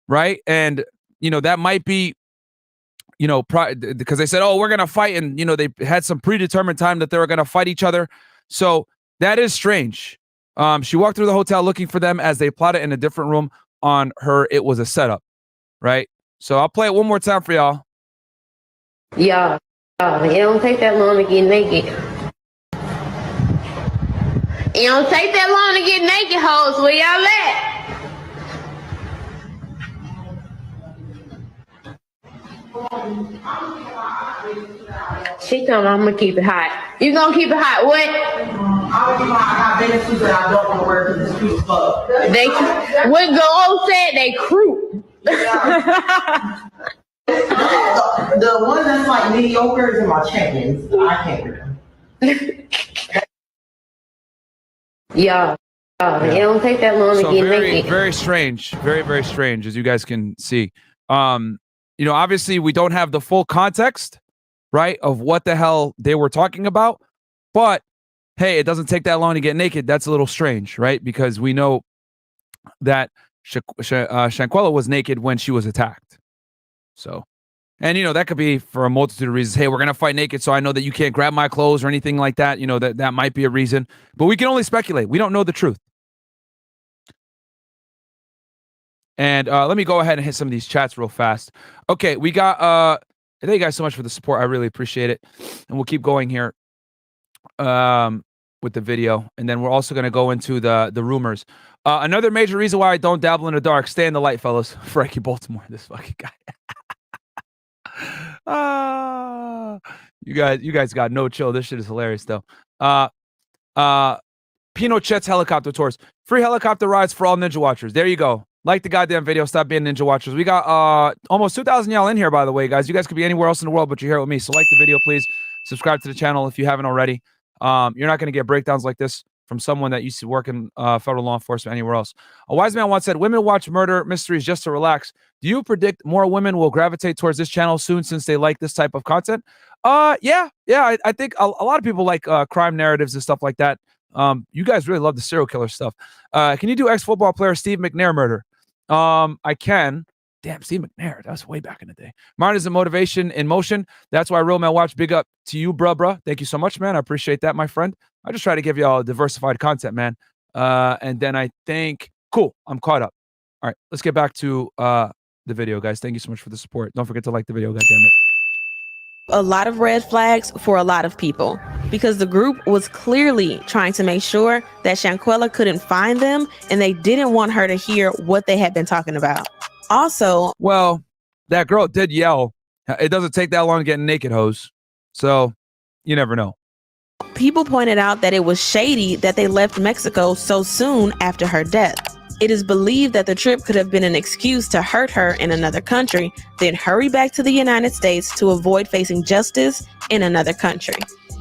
right? And, you know, that might be, you know, because they said, oh, we're going to fight. And, you know, they had some predetermined time that they were going to fight each other. So that is strange. She walked through the hotel looking for them as they plotted in a different room on her. It was a setup, right? So I'll play it one more time for y'all. Yeah, it don't take that long to get naked. It don't take that long to get naked, hoes. Where y'all at? She told me I'm gonna keep it hot. You gonna keep it hot? What? I benefits that I don't want to work in this piece of they what Gold said they crew. The ones that's like mediocres are my champions. I can't do them. Yeah, it don't take that long to get naked. Very strange. Very, very strange, as you guys can see. You know, obviously we don't have the full context, right, of what the hell they were talking about. But hey, it doesn't take that long to get naked. That's a little strange, right? Because we know that Shanquella was naked when she was attacked. So, and you know, that could be for a multitude of reasons. Hey, we're going to fight naked, so I know that you can't grab my clothes or anything like that. You know, that might be a reason, but we can only speculate. We don't know the truth. And let me go ahead and hit some of these chats real fast. Okay, we got, thank you guys so much for the support. I really appreciate it. And we'll keep going here with the video. And then we're also going to go into the rumors. Another major reason why I don't dabble in the dark. Stay in the light, fellas. Frankie Baltimore, this fucking guy. You guys got no chill. This shit is hilarious though. Pinochet's helicopter tours. Free helicopter rides for all Ninja Watchers. There you go. Like the goddamn video. Stop being Ninja Watchers. We got almost 2,000 y'all in here, by the way, guys. You guys could be anywhere else in the world, but you're here with me. So like the video, please. Subscribe to the channel if you haven't already. You're not going to get breakdowns like this from someone that used to work in federal law enforcement anywhere else. A wise man once said, women watch murder mysteries just to relax. Do you predict more women will gravitate towards this channel soon since they like this type of content? Yeah. I think a lot of people like crime narratives and stuff like that. You guys really love the serial killer stuff. Can you do ex-football player Steve McNair murder? I can. Damn, Steve McNair. That was way back in the day. Myron is a motivation in motion. That's why Real Man Watch. Big up to you, bruh. Thank you so much, man. I appreciate that, my friend. I just try to give y'all diversified content, man. And then I think, cool, I'm caught up. All right, let's get back to the video, guys. Thank you so much for the support. Don't forget to like the video, goddammit. A lot of red flags for a lot of people because the group was clearly trying to make sure that Shanquella couldn't find them and they didn't want her to hear what they had been talking about. Also, well, that girl did yell. It doesn't take that long to get naked, hoes. So you never know. People pointed out that it was shady that they left Mexico so soon after her death. It is believed that the trip could have been an excuse to hurt her in another country, then hurry back to the United States to avoid facing justice in another country.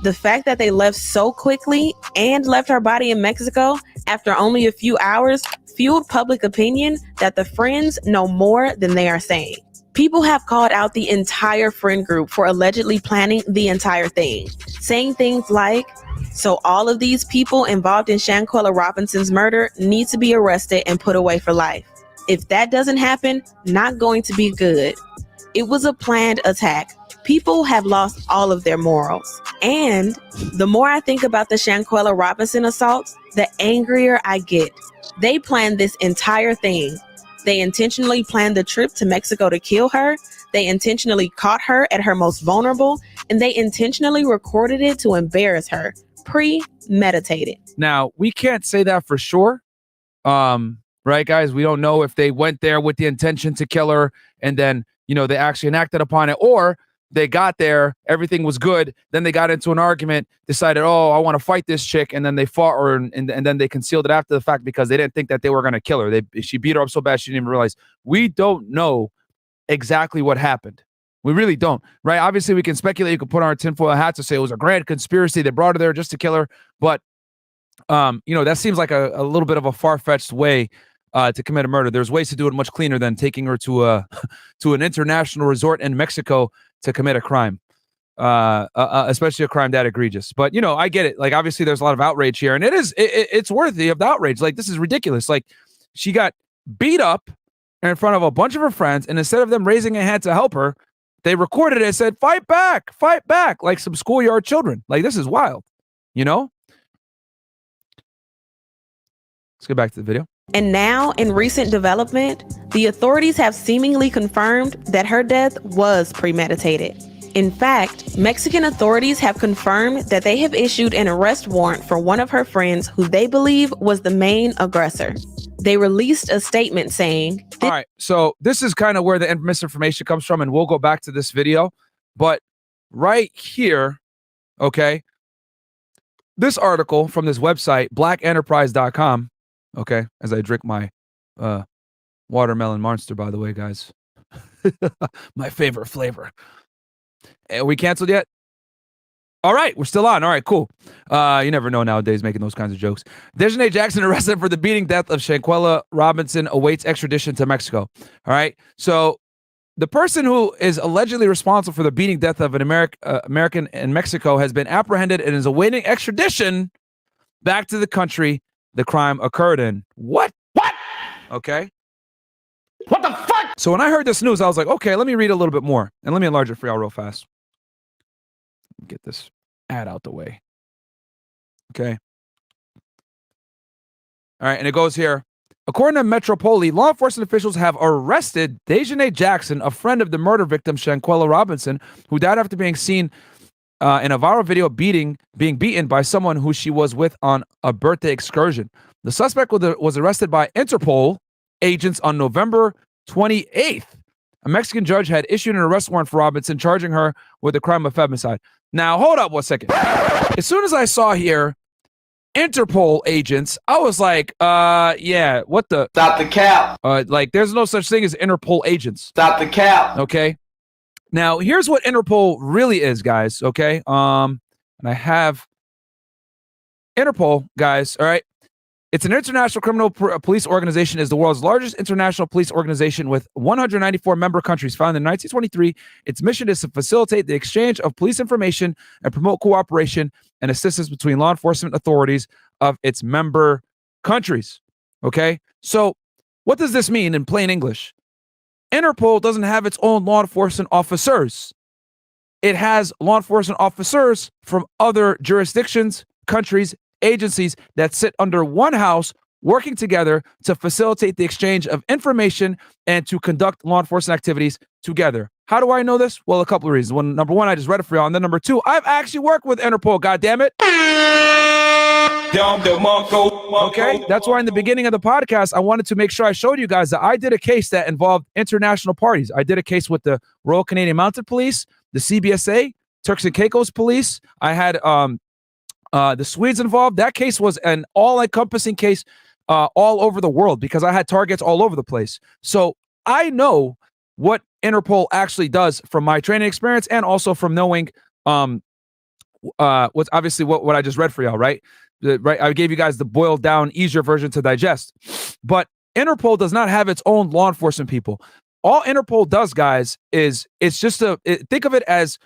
The fact that they left so quickly and left her body in Mexico after only a few hours fueled public opinion that the friends know more than they are saying. People have called out the entire friend group for allegedly planning the entire thing, saying things like, so all of these people involved in Shanquella Robinson's murder need to be arrested and put away for life. If that doesn't happen, not going to be good. It was a planned attack. People have lost all of their morals. And the more I think about the Shanquella Robinson assaults, the angrier I get. They planned this entire thing. They intentionally planned the trip to Mexico to kill her. They intentionally caught her at her most vulnerable, and they intentionally recorded it to embarrass her. Premeditated. Now, we can't say that for sure. Right, guys? We don't know if they went there with the intention to kill her and then, they actually enacted upon it, or they got there, everything was good, then they got into an argument, decided, I want to fight this chick, and then they fought her, and then they concealed it after the fact because they didn't think that they were going to kill her. She beat her up so bad she didn't even realize. We don't know exactly what happened. We really don't, right? Obviously, we can speculate. You can put on our tinfoil hats to say it was a grand conspiracy. They brought her there just to kill her. But, that seems like a little bit of a far-fetched way to commit a murder. There's ways to do it much cleaner than taking her to an international resort in Mexico to commit a crime, especially a crime that egregious. But, I get it. Like, obviously, there's a lot of outrage here. And it's worthy of the outrage. Like, this is ridiculous. Like, she got beat up in front of a bunch of her friends. And instead of them raising a hand to help her, they recorded it and said, fight back, like some schoolyard children. Like, this is wild, Let's get back to the video. And now, in recent development, the authorities have seemingly confirmed that her death was premeditated. In fact, Mexican authorities have confirmed that they have issued an arrest warrant for one of her friends who they believe was the main aggressor. They released a statement saying... All right, so this is kind of where the misinformation comes from, and we'll go back to this video. But right here, okay, this article from this website, blackenterprise.com, okay, as I drink my watermelon monster, by the way, guys. My favorite flavor. Are we canceled yet? All right, we're still on. All right, cool. You never know nowadays making those kinds of jokes. Dejanay Jackson arrested for the beating death of Shanquella Robinson awaits extradition to Mexico. All right, so the person who is allegedly responsible for the beating death of an American in Mexico has been apprehended and is awaiting extradition back to the country the crime occurred in. What? Okay. What the fuck? So when I heard this news, I was like, okay, let me read a little bit more. And let me enlarge it for y'all real fast. Get this ad out the way. Okay. All right, and it goes here. According to Metropole, law enforcement officials have arrested Dejanay Jackson, a friend of the murder victim Shanquella Robinson, who died after being seen in a viral video being beaten by someone who she was with on a birthday excursion. The suspect was arrested by Enterpole agents on November 28th. A Mexican judge had issued an arrest warrant for Robinson, charging her with the crime of femicide. Now, hold up one second. As soon as I saw here Interpol agents, I was like, yeah, what the? Stop the cap. Like, there's no such thing as Interpol agents. Stop the cap. Okay. Now, here's what Interpol really is, guys. Okay. And I have Interpol, guys. All right. It's an international criminal police organization. Is the world's largest international police organization with 194 member countries. Founded in 1923, its mission is to facilitate the exchange of police information and promote cooperation and assistance between law enforcement authorities of its member countries. Okay, so what does this mean in plain English? Interpol doesn't have its own law enforcement officers. It has law enforcement officers from other jurisdictions, countries, agencies that sit under one house, working together to facilitate the exchange of information and to conduct law enforcement activities together. How do I know this? Well, a couple of reasons. Number one, I just read it for y'all. And then number two, I've actually worked with Interpol, goddammit. Okay, that's why in the beginning of the podcast, I wanted to make sure I showed you guys that I did a case that involved international parties. I did a case with the Royal Canadian Mounted Police, the CBSA, Turks and Caicos Police. I had the Swedes involved. That case was an all-encompassing case all over the world because I had targets all over the place. So I know what Interpol actually does from my training experience and also from knowing what's obviously what I just read for y'all, right? Right. I gave you guys the boiled down, easier version to digest. But Interpol does not have its own law enforcement people. All Interpol does, guys, is it's just think of it as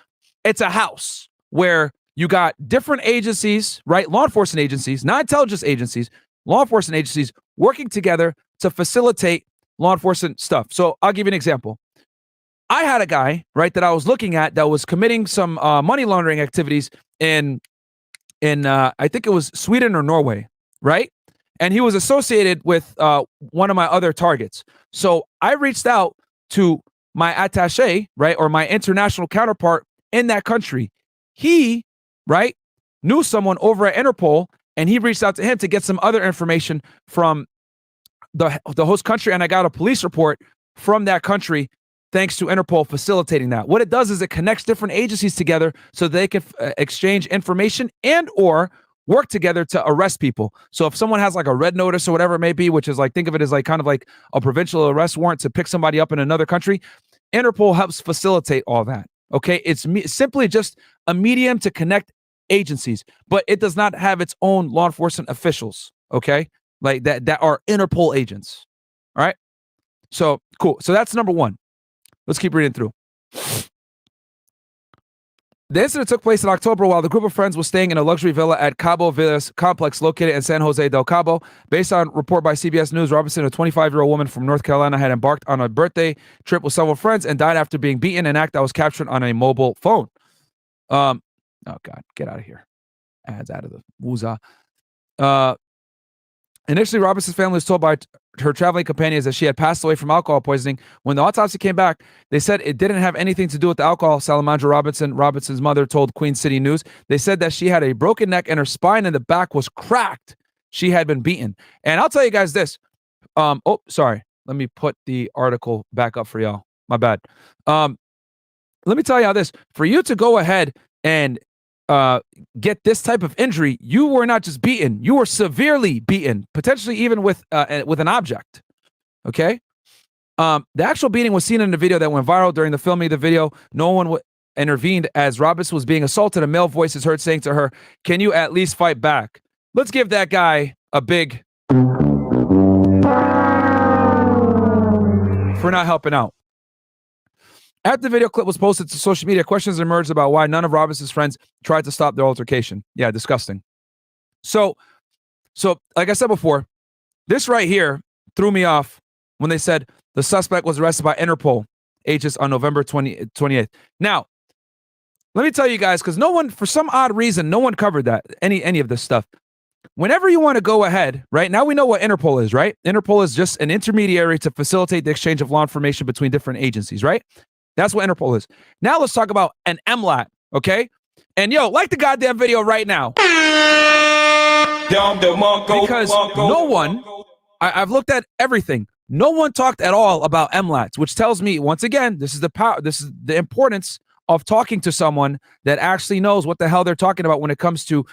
it's a house where you got different agencies, right? Law enforcement agencies, not intelligence agencies, law enforcement agencies working together to facilitate law enforcement stuff. So I'll give you an example. I had a guy, right, that I was looking at that was committing some money laundering activities in I think it was Sweden or Norway, right? And he was associated with one of my other targets. So I reached out to my attaché, right, or my international counterpart in that country. He, right, knew someone over at Interpol, and he reached out to him to get some other information from the host country, and I got a police report from that country thanks to Interpol facilitating that. What it does is it connects different agencies together so they can exchange information and or work together to arrest people. So if someone has like a red notice or whatever it may be, which is like, think of it as like kind of like a provincial arrest warrant to pick somebody up in another country, Interpol helps facilitate all that. Okay, it's simply just a medium to connect agencies, but it does not have its own law enforcement officials. Okay, like that are Interpol agents. All right, so cool. So that's number one. Let's keep reading through. The incident took place in October while the group of friends was staying in a luxury villa at Cabo Villas complex located in San Jose del Cabo. Based on report by CBS News, Robinson, a 25-year-old woman from North Carolina, had embarked on a birthday trip with several friends and died after being beaten, an act that was captured on a mobile phone. Oh, God, get out of here. Ads out of the woozah. Initially, Robinson's family was told by her traveling companions that she had passed away from alcohol poisoning. When the autopsy came back, they said it didn't have anything to do with the alcohol. Salamandra Robinson, Robinson's mother, told Queen City News. They said that she had a broken neck and her spine in the back was cracked. She had been beaten. And I'll tell you guys this. Oh, sorry. Let me put the article back up for y'all. My bad. Let me tell y'all this. For you to go ahead and get this type of injury, you were not just beaten, you were severely beaten, potentially even with an object. Okay. The actual beating was seen in the video that went viral. During the filming of the video, no one intervened as Robinson was being assaulted. A male voice is heard saying to her, "Can you at least fight back?" Let's give that guy a big for not helping out. After the video clip was posted to social media, questions emerged about why none of Robinson's friends tried to stop their altercation. Yeah, disgusting. So like I said before, this right here threw me off when they said the suspect was arrested by Interpol agents on November 28th. Now, let me tell you guys, because no one, for some odd reason, no one covered that, any of this stuff. Whenever you want to go ahead, right, now we know what Interpol is, right? Interpol is just an intermediary to facilitate the exchange of law information between different agencies, right? That's what Interpol is. Now let's talk about an MLAT, okay? And yo, like the goddamn video right now. Because no one, I've looked at everything. No one talked at all about MLATs, which tells me, once again, this is the power, this is the importance of talking to someone that actually knows what the hell they're talking about when it comes to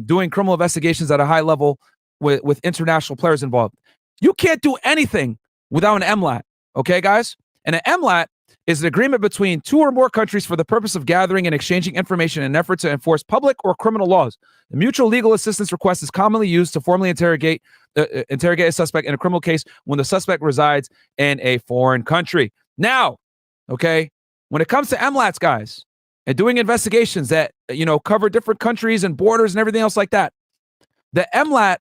doing criminal investigations at a high level with international players involved. You can't do anything without an MLAT, okay, guys? And an MLAT is an agreement between two or more countries for the purpose of gathering and exchanging information in an effort to enforce public or criminal laws. The mutual legal assistance request is commonly used to formally interrogate a suspect in a criminal case when the suspect resides in a foreign country. Now, okay, when it comes to MLATs, guys, and doing investigations that, cover different countries and borders and everything else like that, the MLAT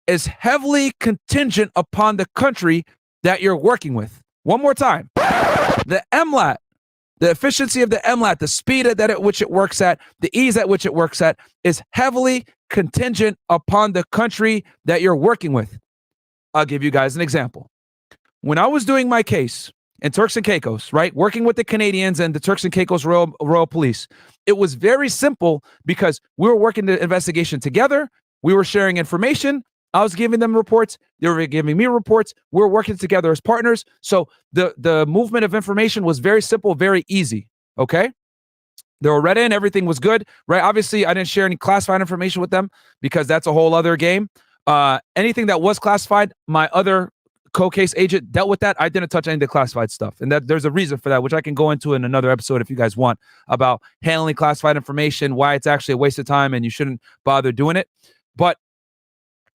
is heavily contingent upon the country that you're working with. One more time. The MLAT, the efficiency of the MLAT, the speed at which it works at, the ease at which it works at, is heavily contingent upon the country that you're working with. I'll give you guys an example. When I was doing my case in Turks and Caicos, right, working with the Canadians and the Turks and Caicos Royal Police, it was very simple because we were working the investigation together. We were sharing information. I was giving them reports. They were giving me reports. We were working together as partners. So the movement of information was very simple, very easy. Okay. They were read in. Everything was good, right? Obviously, I didn't share any classified information with them because that's a whole other game. Anything that was classified, my other co-case agent dealt with that. I didn't touch any of the classified stuff. And that there's a reason for that, which I can go into in another episode if you guys want, about handling classified information, why it's actually a waste of time and you shouldn't bother doing it. But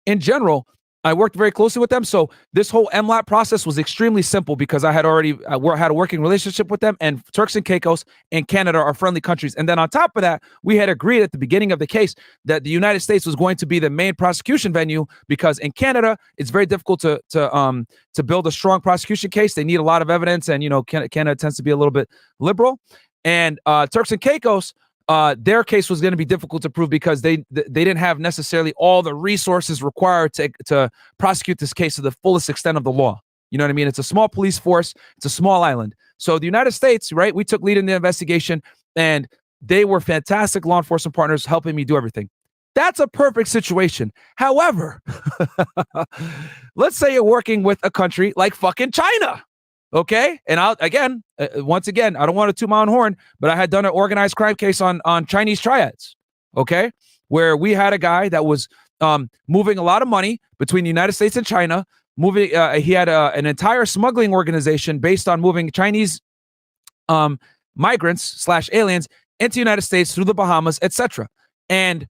in general, I worked very closely with them. So this whole MLAT process was extremely simple because I had already had a working relationship with them, and Turks and Caicos and Canada are friendly countries. And then on top of that, we had agreed at the beginning of the case that the United States was going to be the main prosecution venue because in Canada, it's very difficult to build a strong prosecution case. They need a lot of evidence, and Canada tends to be a little bit liberal. And Turks and Caicos, their case was going to be difficult to prove because they didn't have necessarily all the resources required to prosecute this case to the fullest extent of the law. You know what I mean? It's a small police force. It's a small island. So the United States, right? We took lead in the investigation, and they were fantastic law enforcement partners helping me do everything. That's a perfect situation. However, let's say you're working with a country like fucking China. Okay. And once again, I don't want to toot my own horn, but I had done an organized crime case on Chinese triads. Okay. Where we had a guy that was moving a lot of money between the United States and China. He had an entire smuggling organization based on moving Chinese migrants / aliens into the United States through the Bahamas, etc. And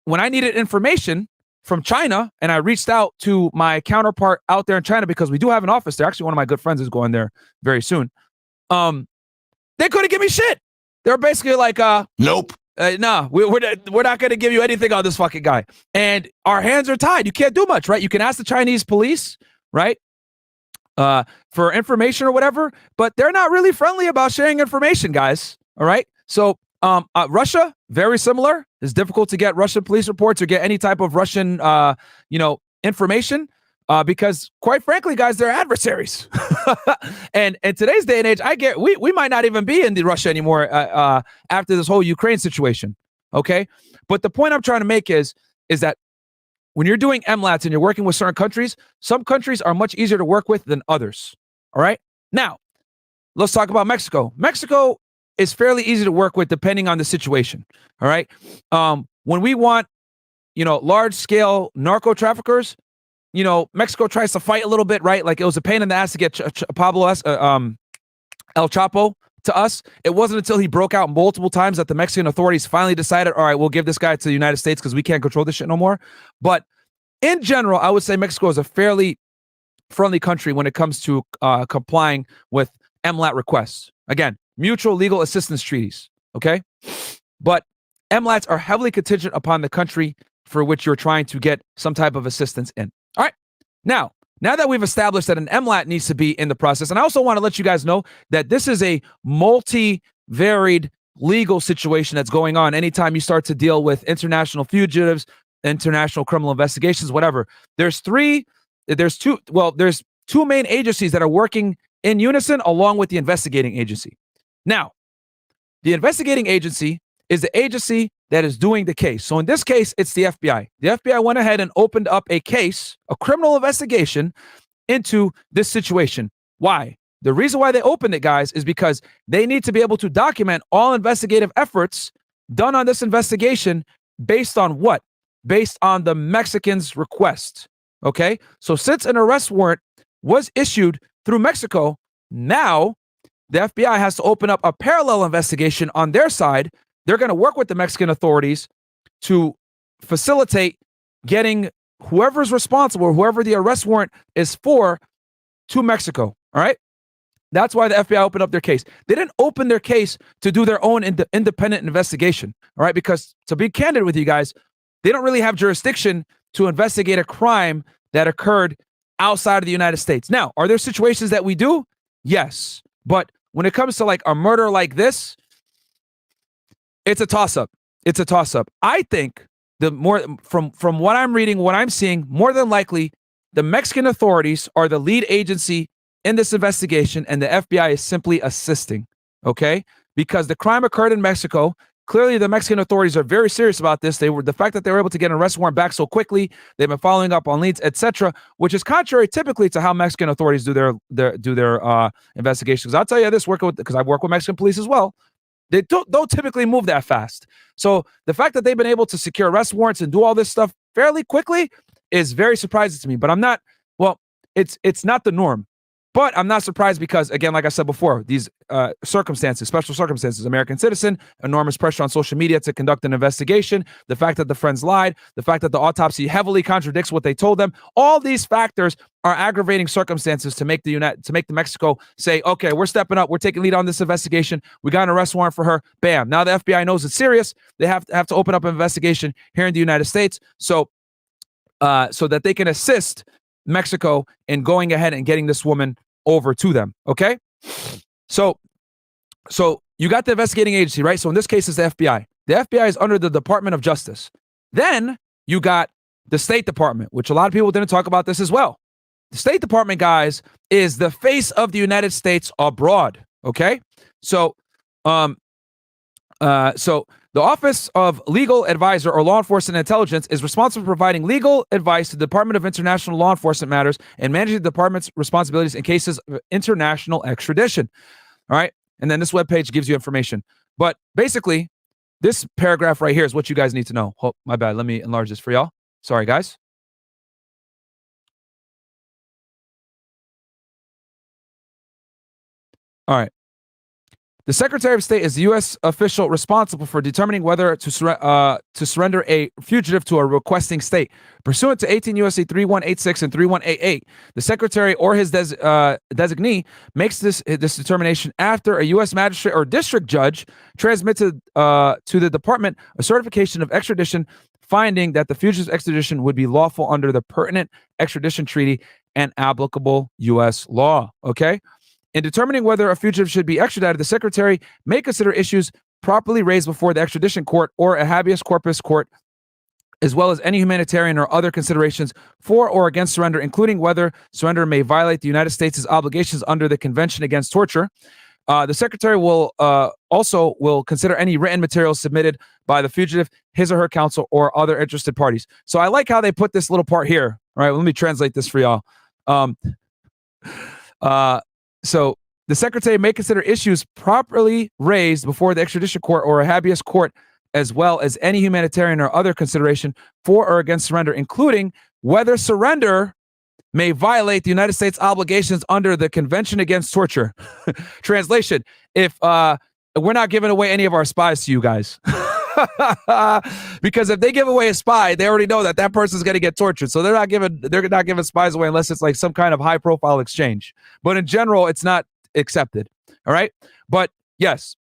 when I needed information from China, and I reached out to my counterpart out there in China because we do have an office there. Actually, one of my good friends is going there very soon. They couldn't give me shit. They were basically like, nope. Nah, we're not going to give you anything on this fucking guy. And our hands are tied. You can't do much, right? You can ask the Chinese police, right? For information or whatever, but they're not really friendly about sharing information, guys. All right. So Russia, very similar. It's difficult to get Russian police reports or get any type of Russian, information because, quite frankly, guys, they're adversaries. And in today's day and age, we might not even be in Russia anymore after this whole Ukraine situation. Okay, but the point I'm trying to make is that when you're doing MLATs and you're working with certain countries, some countries are much easier to work with than others. All right, now let's talk about Mexico. Mexico is fairly easy to work with depending on the situation. All right. When we want, large scale narco traffickers, Mexico tries to fight a little bit, right? Like it was a pain in the ass to get El Chapo to us. It wasn't until he broke out multiple times that the Mexican authorities finally decided, all right, we'll give this guy to the United States because we can't control this shit no more. But in general, I would say Mexico is a fairly friendly country when it comes to complying with MLAT requests. Again, mutual legal assistance treaties, okay? But MLATs are heavily contingent upon the country for which you're trying to get some type of assistance in. All right. Now that we've established that an MLAT needs to be in the process, and I also want to let you guys know that this is a multi-varied legal situation that's going on anytime you start to deal with international fugitives, international criminal investigations, whatever. There's two main agencies that are working in unison along with the investigating agency. Now, the investigating agency is the agency that is doing the case. So in this case, it's the FBI. The FBI went ahead and opened up a case, a criminal investigation into this situation. Why? The reason why they opened it, guys, is because they need to be able to document all investigative efforts done on this investigation based on what? Based on the Mexicans' request. Okay? So since an arrest warrant was issued through Mexico, now the FBI has to open up a parallel investigation on their side. They're going to work with the Mexican authorities to facilitate getting whoever's responsible, whoever the arrest warrant is for, to Mexico. All right? That's why the FBI opened up their case. They didn't open their case to do their own independent investigation. All right? Because to be candid with you guys, they don't really have jurisdiction to investigate a crime that occurred outside of the United States. Now, are there situations that we do? Yes. But when it comes to like a murder like this, it's a toss-up. It's a toss-up. I think the more from what I'm reading, what I'm seeing, more than likely, the Mexican authorities are the lead agency in this investigation, and the FBI is simply assisting. Okay? Because the crime occurred in Mexico. Clearly, the Mexican authorities are very serious about this. The fact that they were able to get an arrest warrant back so quickly, they've been following up on leads, etc., which is contrary typically to how Mexican authorities do their investigations. I'll tell you this, because I work with Mexican police as well. They don't typically move that fast. So the fact that they've been able to secure arrest warrants and do all this stuff fairly quickly is very surprising to me. But I'm not. Well, it's not the norm. But I'm not surprised because, again, like I said before, these circumstances, special circumstances, American citizen, enormous pressure on social media to conduct an investigation, the fact that the friends lied, the fact that the autopsy heavily contradicts what they told them, all these factors are aggravating circumstances to make the Mexico say, okay, we're stepping up, we're taking lead on this investigation, we got an arrest warrant for her, bam. Now the FBI knows it's serious, they have to open up an investigation here in the United States, so that they can assist Mexico in going ahead and getting this woman over to them. Okay, so you got the investigating agency, right? So in this case, it's the FBI. The FBI is under the Department of Justice. Then you got the State Department, which a lot of people didn't talk about this as well. The State Department, guys, is the face of the United States abroad. Okay, so the Office of Legal Advisor or Law Enforcement Intelligence is responsible for providing legal advice to the Department of International Law Enforcement matters and managing the department's responsibilities in cases of international extradition. All right. And then this webpage gives you information. But basically, this paragraph right here is what you guys need to know. Oh, my bad. Let me enlarge this for y'all. Sorry, guys. All right. The Secretary of State is the U.S. official responsible for determining whether to surrender a fugitive to a requesting state. Pursuant to 18 U.S.C. 3186 and 3188, the Secretary or his designee makes this determination after a U.S. magistrate or district judge transmits to the Department a certification of extradition finding that the fugitive's extradition would be lawful under the pertinent extradition treaty and applicable U.S. law. Okay? In determining whether a fugitive should be extradited, the Secretary may consider issues properly raised before the extradition court or a habeas corpus court, as well as any humanitarian or other considerations for or against surrender, including whether surrender may violate the United States' obligations under the Convention Against Torture. The Secretary will also consider any written materials submitted by the fugitive, his or her counsel, or other interested parties. So I like how they put this little part here. All right, let me translate this for y'all. So the Secretary may consider issues properly raised before the extradition court or a habeas court, as well as any humanitarian or other consideration for or against surrender, including whether surrender may violate the United States obligations under the Convention Against Torture. Translation: if we're not giving away any of our spies to you guys. Because if they give away a spy, they already know that person's going to get tortured. So they're not giving spies away unless it's like some kind of high profile exchange. But in general, it's not accepted. All right. But yes,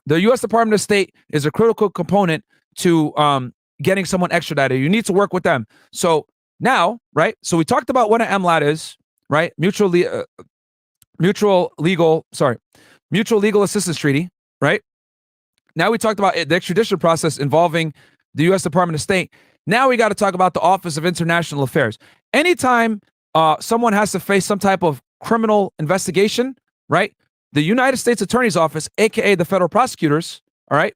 the U.S. Department of State is a critical component to getting someone extradited. You need to work with them. So now, right. So we talked about what an MLAT is, right? Mutual legal assistance treaty, right? Now we talked about the extradition process involving the U.S. Department of State. Now we got to talk about the Office of International Affairs. Anytime someone has to face some type of criminal investigation, right? The United States Attorney's Office, aka the federal prosecutors, all right,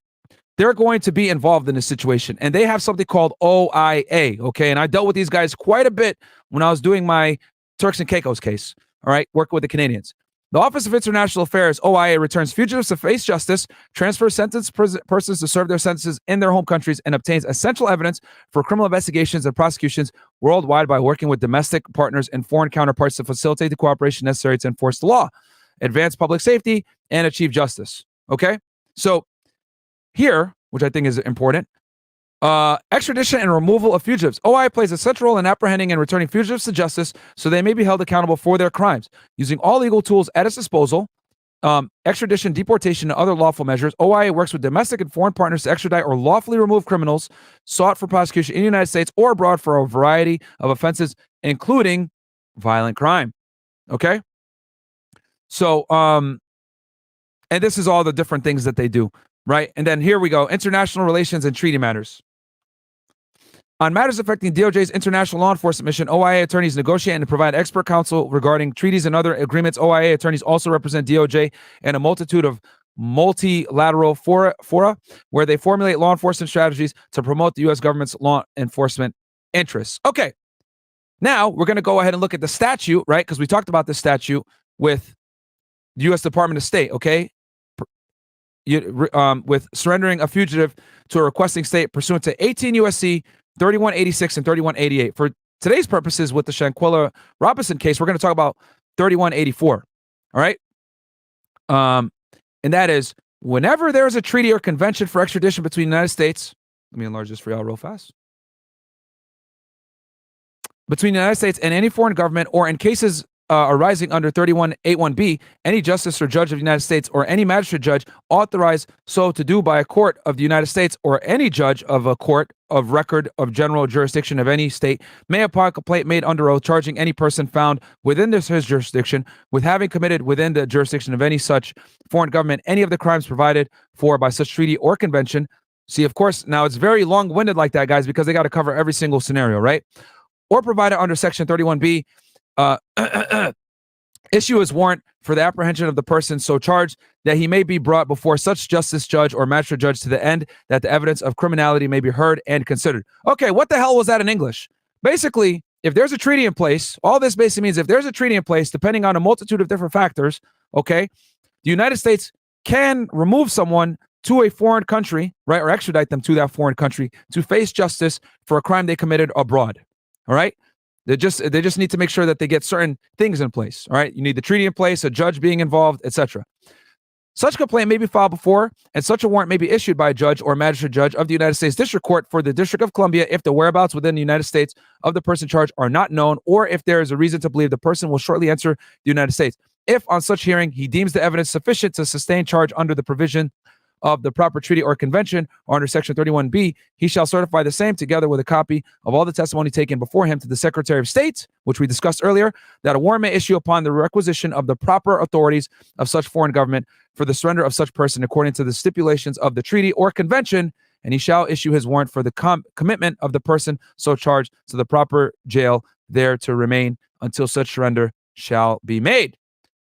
they're going to be involved in this situation. And they have something called OIA, okay? And I dealt with these guys quite a bit when I was doing my Turks and Caicos case, all right, working with the Canadians. The Office of International Affairs, OIA, returns fugitives to face justice, transfers sentenced persons to serve their sentences in their home countries, and obtains essential evidence for criminal investigations and prosecutions worldwide by working with domestic partners and foreign counterparts to facilitate the cooperation necessary to enforce the law, advance public safety, and achieve justice. Okay? So here, which I think is important, extradition and removal of fugitives. OIA plays a central role in apprehending and returning fugitives to justice so they may be held accountable for their crimes. Using all legal tools at its disposal, extradition, deportation, and other lawful measures, OIA works with domestic and foreign partners to extradite or lawfully remove criminals sought for prosecution in the United States or abroad for a variety of offenses, including violent crime. Okay? So, and this is all the different things that they do, right? And then here we go, international relations and treaty matters. On matters affecting DOJ's international law enforcement mission, OIA attorneys negotiate and provide expert counsel regarding treaties and other agreements. OIA attorneys also represent DOJ in a multitude of multilateral fora where they formulate law enforcement strategies to promote the U.S. government's law enforcement interests. Okay, now we're going to go ahead and look at the statute, right? Because we talked about this statute with the U.S. Department of State, okay? With surrendering a fugitive to a requesting state pursuant to 18 U.S.C. 3186 and 3188. For today's purposes with the Shanquella Robinson case, we're going to talk about 3184. All right? And that is whenever there is a treaty or convention for extradition between the United States, let me enlarge this for y'all real fast. Between the United States and any foreign government, or in cases arising under 3181B, any justice or judge of the United States or any magistrate judge authorized so to do by a court of the United States or any judge of a court of record of general jurisdiction of any state may, upon complaint made under oath, charging any person found within his jurisdiction with having committed within the jurisdiction of any such foreign government any of the crimes provided for by such treaty or convention. See, of course, now it's very long-winded like that, guys, because they got to cover every single scenario, right? Or provided under Section 31B, issue as warrant for the apprehension of the person so charged that he may be brought before such justice judge or magistrate judge to the end that the evidence of criminality may be heard and considered. Okay, what the hell was that in English? Basically, if there's a treaty in place, all this basically means if there's a treaty in place, depending on a multitude of different factors, okay, the United States can remove someone to a foreign country, right, or extradite them to that foreign country to face justice for a crime they committed abroad. All right? They just need to make sure that they get certain things in place. All right. You need the treaty in place, a judge being involved, etc. Such complaint may be filed before, and such a warrant may be issued by a judge or magistrate judge of the United States District Court for the District of Columbia if the whereabouts within the United States of the person charged are not known, or if there is a reason to believe the person will shortly enter the United States. If on such hearing he deems the evidence sufficient to sustain charge under the provision of the proper treaty or convention or under Section 31B, he shall certify the same together with a copy of all the testimony taken before him to the Secretary of State, which we discussed earlier, that a warrant may issue upon the requisition of the proper authorities of such foreign government for the surrender of such person according to the stipulations of the treaty or convention, and he shall issue his warrant for the commitment of the person so charged to the proper jail there to remain until such surrender shall be made.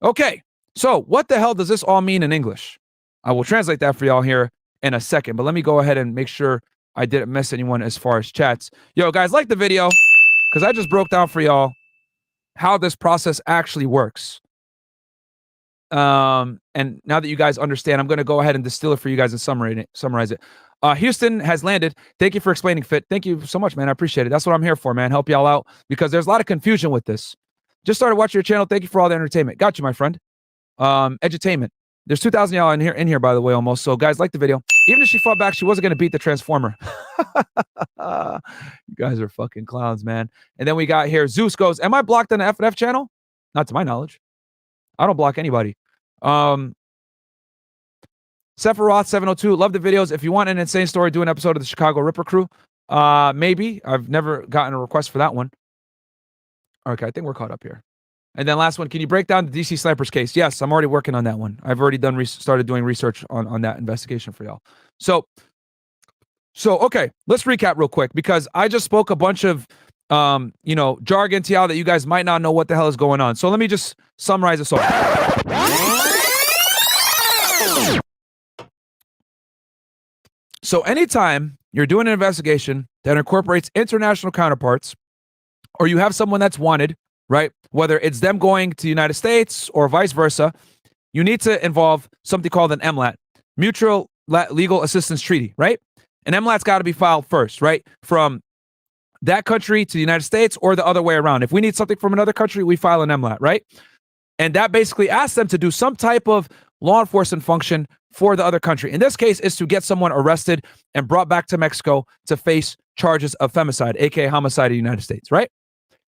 Okay, so what the hell does this all mean in English? I will translate that for y'all here in a second, but let me go ahead and make sure I didn't miss anyone as far as chats. Yo, guys, like the video, because I just broke down for y'all how this process actually works. And now that you guys understand, I'm going to go ahead and distill it for you guys and summarize it. Houston has landed. Thank you for explaining, Fit. Thank you so much, man. I appreciate it. That's what I'm here for, man. Help y'all out, because there's a lot of confusion with this. Just started watching your channel. Thank you for all the entertainment. Got you, my friend. Edutainment. There's 2,000 y'all in here, by the way, almost. So, guys, like the video. Even if she fought back, she wasn't going to beat the Transformer. You guys are fucking clowns, man. And then we got here, Zeus goes, am I blocked on the F&F channel? Not to my knowledge. I don't block anybody. Sephiroth 702, love the videos. If you want an insane story, do an episode of the Chicago Ripper Crew. Maybe. I've never gotten a request for that one. Okay, I think we're caught up here. And then last one, can you break down the DC Snipers case? Yes, I'm already working on that one. I've already started doing research on that investigation for y'all. So okay, let's recap real quick, because I just spoke a bunch of jargon to y'all that you guys might not know what the hell is going on. So let me just summarize this all. So anytime you're doing an investigation that incorporates international counterparts, or you have someone that's wanted, right? Whether it's them going to the United States or vice versa, you need to involve something called an MLAT, Mutual Legal Assistance Treaty, right? An MLAT's got to be filed first, right? From that country to the United States or the other way around. If we need something from another country, we file an MLAT, right? And that basically asks them to do some type of law enforcement function for the other country. In this case, is to get someone arrested and brought back to Mexico to face charges of femicide, aka homicide in the United States, right?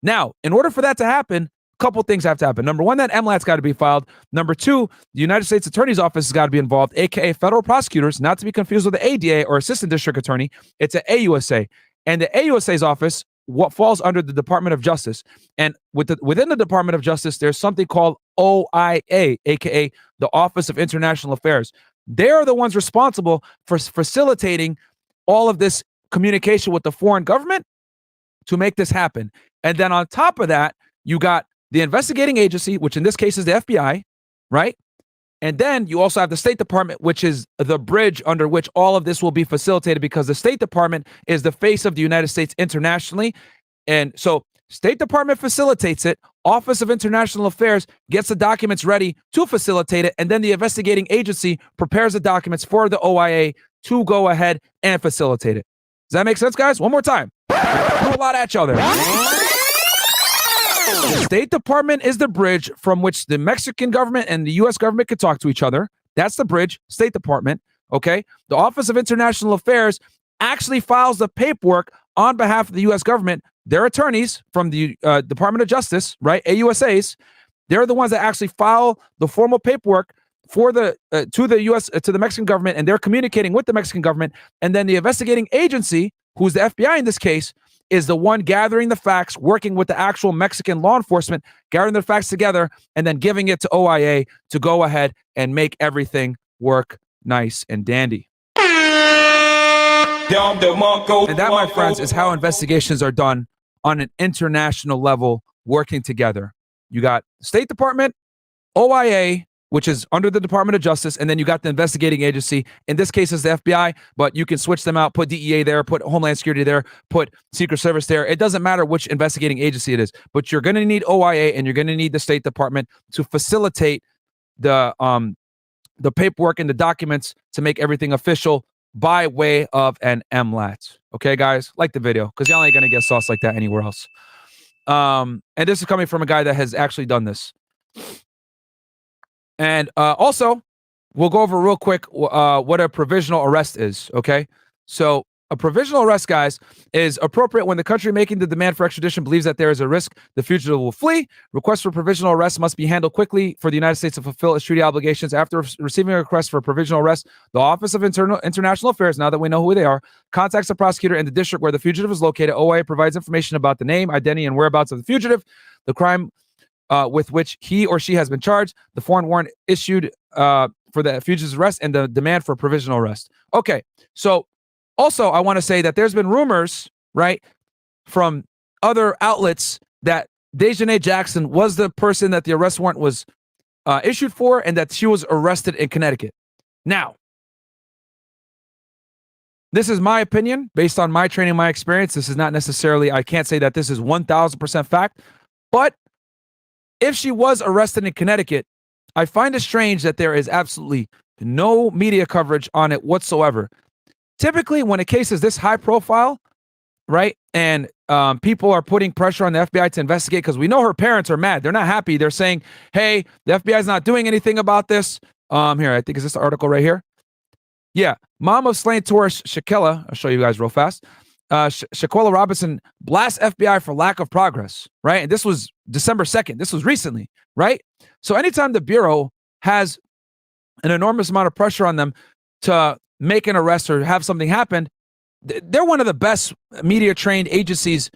Now, in order for that to happen, a couple things have to happen. Number one, that MLAT's got to be filed. Number two, the United States Attorney's Office has got to be involved, aka federal prosecutors, not to be confused with the ADA or Assistant District Attorney. It's an AUSA. And the AUSA's office, what falls under the Department of Justice. And within the Department of Justice, there's something called OIA, aka the Office of International Affairs. They are the ones responsible for facilitating all of this communication with the foreign government to make this happen. And then on top of that, you got the investigating agency, which in this case is the FBI, right? And then you also have the State Department, which is the bridge under which all of this will be facilitated, because the State Department is the face of the United States internationally. And so State Department facilitates it. Office of International Affairs gets the documents ready to facilitate it. And then the investigating agency prepares the documents for the OIA to go ahead and facilitate it. Does that make sense, guys? One more time. Threw a lot at y'all there. The State Department is the bridge from which the Mexican government and the U.S. government can talk to each other. That's the bridge, State Department, okay? The Office of International Affairs actually files the paperwork on behalf of the U.S. government. Their attorneys from the Department of Justice, right, AUSAs, they're the ones that actually file the formal paperwork for the to the U.S. To the Mexican government, and they're communicating with the Mexican government. And then the investigating agency, who's the FBI in this case, is the one gathering the facts, working with the actual Mexican law enforcement, gathering the facts together, and then giving it to OIA to go ahead and make everything work nice and dandy. And that, my friends, is how investigations are done on an international level, working together. You got State Department, OIA, which is under the Department of Justice, and then you got the investigating agency. In this case, it's the FBI, but you can switch them out, put DEA there, put Homeland Security there, put Secret Service there. It doesn't matter which investigating agency it is, but you're going to need OIA and you're going to need the State Department to facilitate the paperwork and the documents to make everything official by way of an MLAT. Okay, guys? Like the video, because y'all ain't going to get sauce like that anywhere else. And this is coming from a guy that has actually done this. And also, we'll go over real quick what a provisional arrest is, okay? So a provisional arrest, guys, is appropriate when the country making the demand for extradition believes that there is a risk the fugitive will flee. Requests for provisional arrest must be handled quickly for the United States to fulfill its treaty obligations. After receiving a request for provisional arrest, the Office of International Affairs, now that we know who they are, contacts the prosecutor in the district where the fugitive is located. OIA provides information about the name, identity, and whereabouts of the fugitive, the crime with which he or she has been charged, the foreign warrant issued for the fugitive's arrest, and the demand for provisional arrest. Okay, so also I want to say that there's been rumors, right, from other outlets that Dejanay Jackson was the person that the arrest warrant was issued for, and that she was arrested in Connecticut. Now, this is my opinion based on my training, my experience. This is not necessarily, I can't say that this is 1000% fact, but if she was arrested in Connecticut, I find it strange that there is absolutely no media coverage on it whatsoever. Typically, when a case is this high profile, right, and people are putting pressure on the FBI to investigate, because we know her parents are mad. They're not happy. They're saying, hey, the FBI is not doing anything about this. Here, I think, is this the article right here? Yeah. Mom of slain tourist Shanquella, I'll show you guys real fast. Shanquella Robinson blasts FBI for lack of progress, right? And this was December 2nd. This was recently, right? So anytime the Bureau has an enormous amount of pressure on them to make an arrest or have something happen, they're one of the best media-trained agencies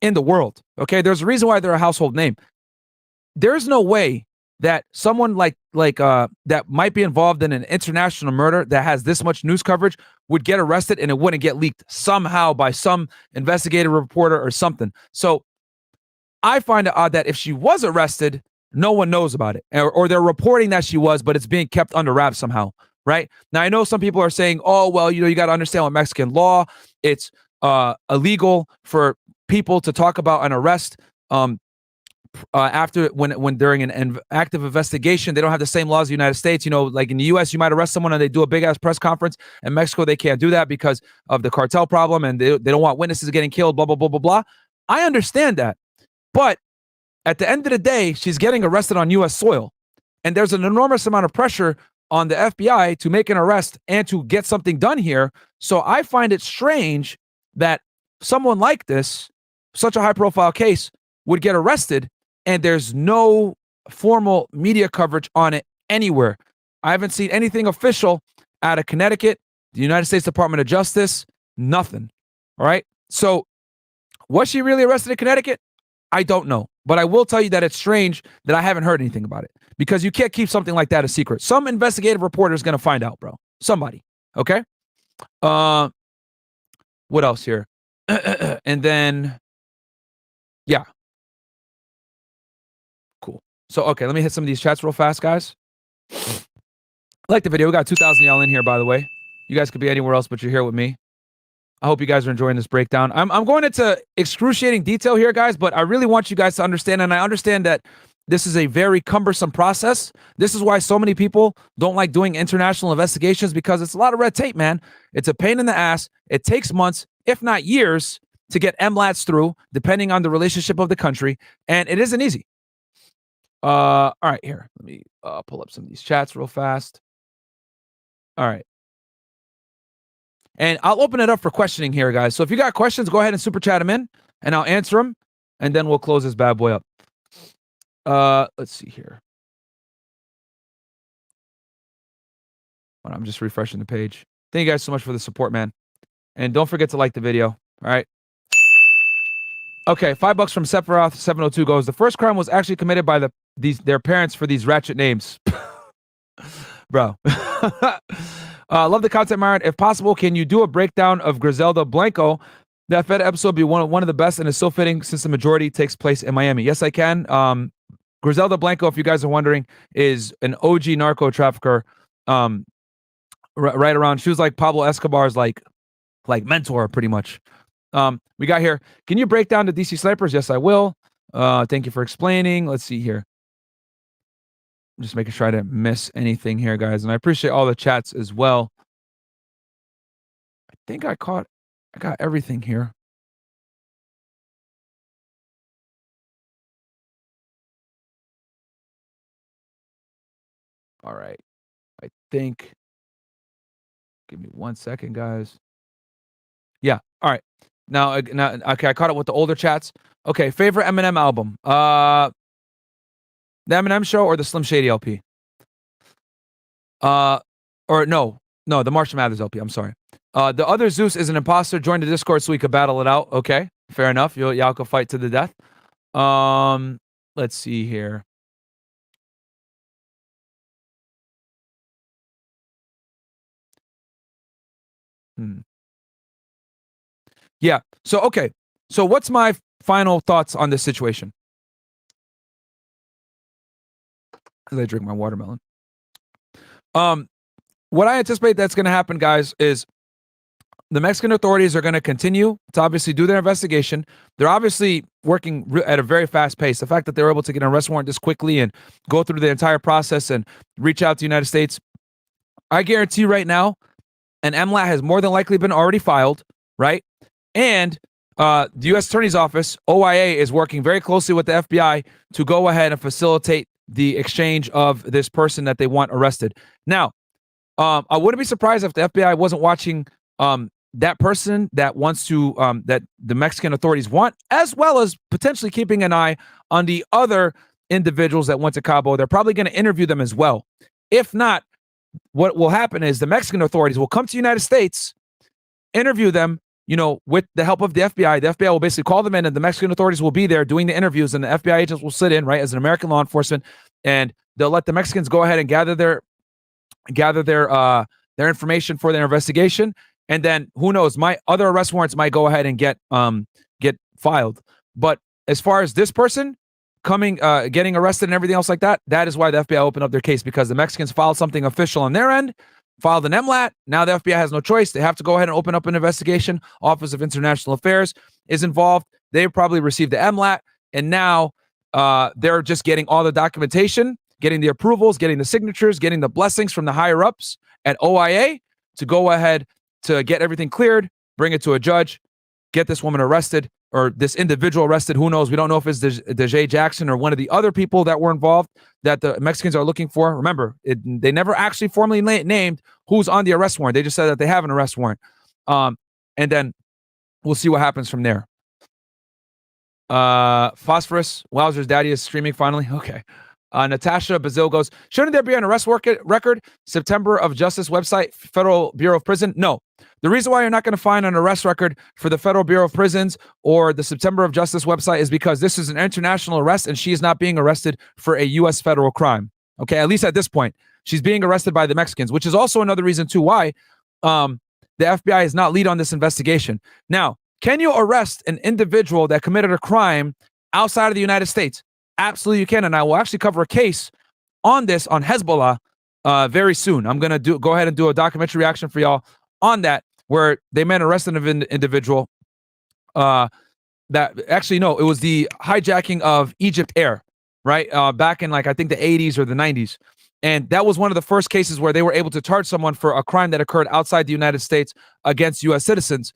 in the world, okay? There's a reason why they're a household name. There's no way that someone like that might be involved in an international murder that has this much news coverage would get arrested and it wouldn't get leaked somehow by some investigative reporter or something. So I find it odd that if she was arrested, no one knows about it, or they're reporting that she was, but it's being kept under wraps somehow, right? Now, I know some people are saying, oh, well, you got to understand what Mexican law, it's illegal for people to talk about an arrest after when during an active investigation, they don't have the same laws as the United States. You know, like in the U.S., you might arrest someone and they do a big ass press conference. In Mexico, they can't do that because of the cartel problem, and they don't want witnesses getting killed. Blah blah blah blah blah. I understand that, but at the end of the day, she's getting arrested on U.S. soil, and there's an enormous amount of pressure on the FBI to make an arrest and to get something done here. So I find it strange that someone like this, such a high-profile case, would get arrested, and there's no formal media coverage on it anywhere. I haven't seen anything official out of Connecticut, the United States Department of Justice, nothing. All right? So was she really arrested in Connecticut? I don't know. But I will tell you that it's strange that I haven't heard anything about it, because you can't keep something like that a secret. Some investigative reporter is going to find out, bro. Somebody. Okay? What else here? And then, yeah. Cool. So, okay, let me hit some of these chats real fast, guys. Like the video. We got 2,000 y'all in here, by the way. You guys could be anywhere else, but you're here with me. I hope you guys are enjoying this breakdown. I'm going into excruciating detail here, guys, but I really want you guys to understand, and I understand that this is a very cumbersome process. This is why so many people don't like doing international investigations, because it's a lot of red tape, man. It's a pain in the ass. It takes months, if not years, to get MLATs through, depending on the relationship of the country, and it isn't easy. All right, here. Let me pull up some of these chats real fast. All right. And I'll open it up for questioning here, guys. So if you got questions, go ahead and super chat them in, and I'll answer them, and then we'll close this bad boy up. Let's see here. I'm just refreshing the page. Thank you guys so much for the support, man. And don't forget to like the video. All right. Okay, $5 from Sephiroth 702 goes. The first crime was actually committed by their parents for these ratchet names. Bro. Love the content, Myron. If possible, can you do a breakdown of Griselda Blanco? That Feddit episode would be one of the best, and is so fitting since the majority takes place in Miami. Yes, I can. Griselda Blanco, if you guys are wondering, is an OG narco trafficker. Right around, she was like Pablo Escobar's like mentor, pretty much. We got here. Can you break down the DC snipers? Yes, I will. Thank you for explaining. Let's see here. I'm just making sure I didn't miss anything here, guys. And I appreciate all the chats as well. I think I got everything here. All right. I think. Give me 1 second, guys. Yeah. All right. Now, okay, I caught up with the older chats. Okay, favorite Eminem album. The Eminem Show or the Slim Shady LP? Or no, the Marshall Mathers LP. I'm sorry. The other Zeus is an imposter. Join the Discord so we could battle it out. Okay, fair enough. Y'all could fight to the death. Let's see here. Yeah. So, okay. So what's my final thoughts on this situation? As I drink my watermelon. What I anticipate that's going to happen, guys, is the Mexican authorities are going to continue to obviously do their investigation. They're obviously working at a very fast pace. The fact that they were able to get an arrest warrant this quickly and go through the entire process and reach out to the United States, I guarantee right now, an MLAT has more than likely been already filed, right? And the U.S. Attorney's Office, OIA, is working very closely with the FBI to go ahead and facilitate the exchange of this person that they want arrested. Now, I wouldn't be surprised if the FBI wasn't watching that person that wants to, that the Mexican authorities want, as well as potentially keeping an eye on the other individuals that went to Cabo. They're probably going to interview them as well. If not, what will happen is the Mexican authorities will come to the United States, interview them, with the help of the FBI. The FBI will basically call them in, and the Mexican authorities will be there doing the interviews, and the FBI agents will sit in, right, as an American law enforcement, and they'll let the Mexicans go ahead and gather their information for their investigation. And then who knows, my other arrest warrants might go ahead and get filed. But as far as this person getting arrested and everything else like that, that is why the FBI opened up their case, because the Mexicans filed something official on their end, filed an MLAT. Now the FBI has no choice. They have to go ahead and open up an investigation. Office of International Affairs is involved. They probably received the MLAT, and now they're just getting all the documentation, getting the approvals, getting the signatures, getting the blessings from the higher ups at OIA to go ahead to get everything cleared, bring it to a judge, get this woman arrested, or this individual arrested. Who knows? We don't know if it's Dejae Jackson or one of the other people that were involved that the Mexicans are looking for. Remember, they never actually formally named who's on the arrest warrant. They just said that they have an arrest warrant. And then we'll see what happens from there. Phosphorus, Wowzer's daddy is streaming finally. Okay. Natasha Bazil goes, shouldn't there be an arrest record? September of Justice website, Federal Bureau of Prison? No. The reason why you're not going to find an arrest record for the Federal Bureau of Prisons or the September of Justice website is because this is an international arrest and she is not being arrested for a U.S. federal crime. Okay, at least at this point. She's being arrested by the Mexicans, which is also another reason, too, why the FBI is not lead on this investigation. Now, can you arrest an individual that committed a crime outside of the United States? Absolutely you can, and I will actually cover a case on this on Hezbollah very soon. I'm going to go ahead and do a documentary reaction for y'all on that, where they may arrest an individual that actually, no, it was the hijacking of Egypt Air, right? Back in I think the 80s or the 90s. And that was one of the first cases where they were able to charge someone for a crime that occurred outside the United States against U.S. citizens.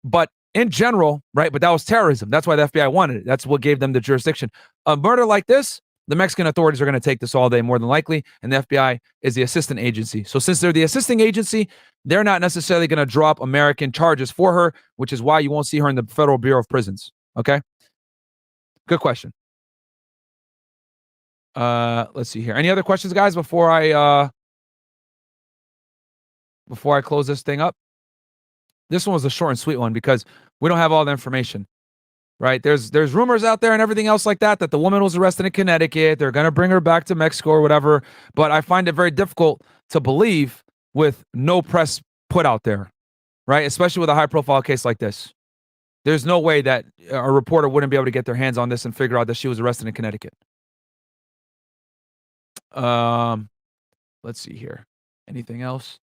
But in general, right? But that was terrorism. That's why the FBI wanted it. That's what gave them the jurisdiction. A murder like this, the Mexican authorities are going to take this all day, more than likely. And the FBI is the assistant agency. So since they're the assisting agency, they're not necessarily going to drop American charges for her, which is why you won't see her in the Federal Bureau of Prisons. Okay? Good question. Let's see here. Any other questions, guys, before I close this thing up? This one was a short and sweet one because we don't have all the information, right? There's rumors out there and everything else like that the woman was arrested in Connecticut. They're going to bring her back to Mexico or whatever. But I find it very difficult to believe with no press put out there, right? Especially with a high-profile case like this. There's no way that a reporter wouldn't be able to get their hands on this and figure out that she was arrested in Connecticut. Let's see here. Anything else?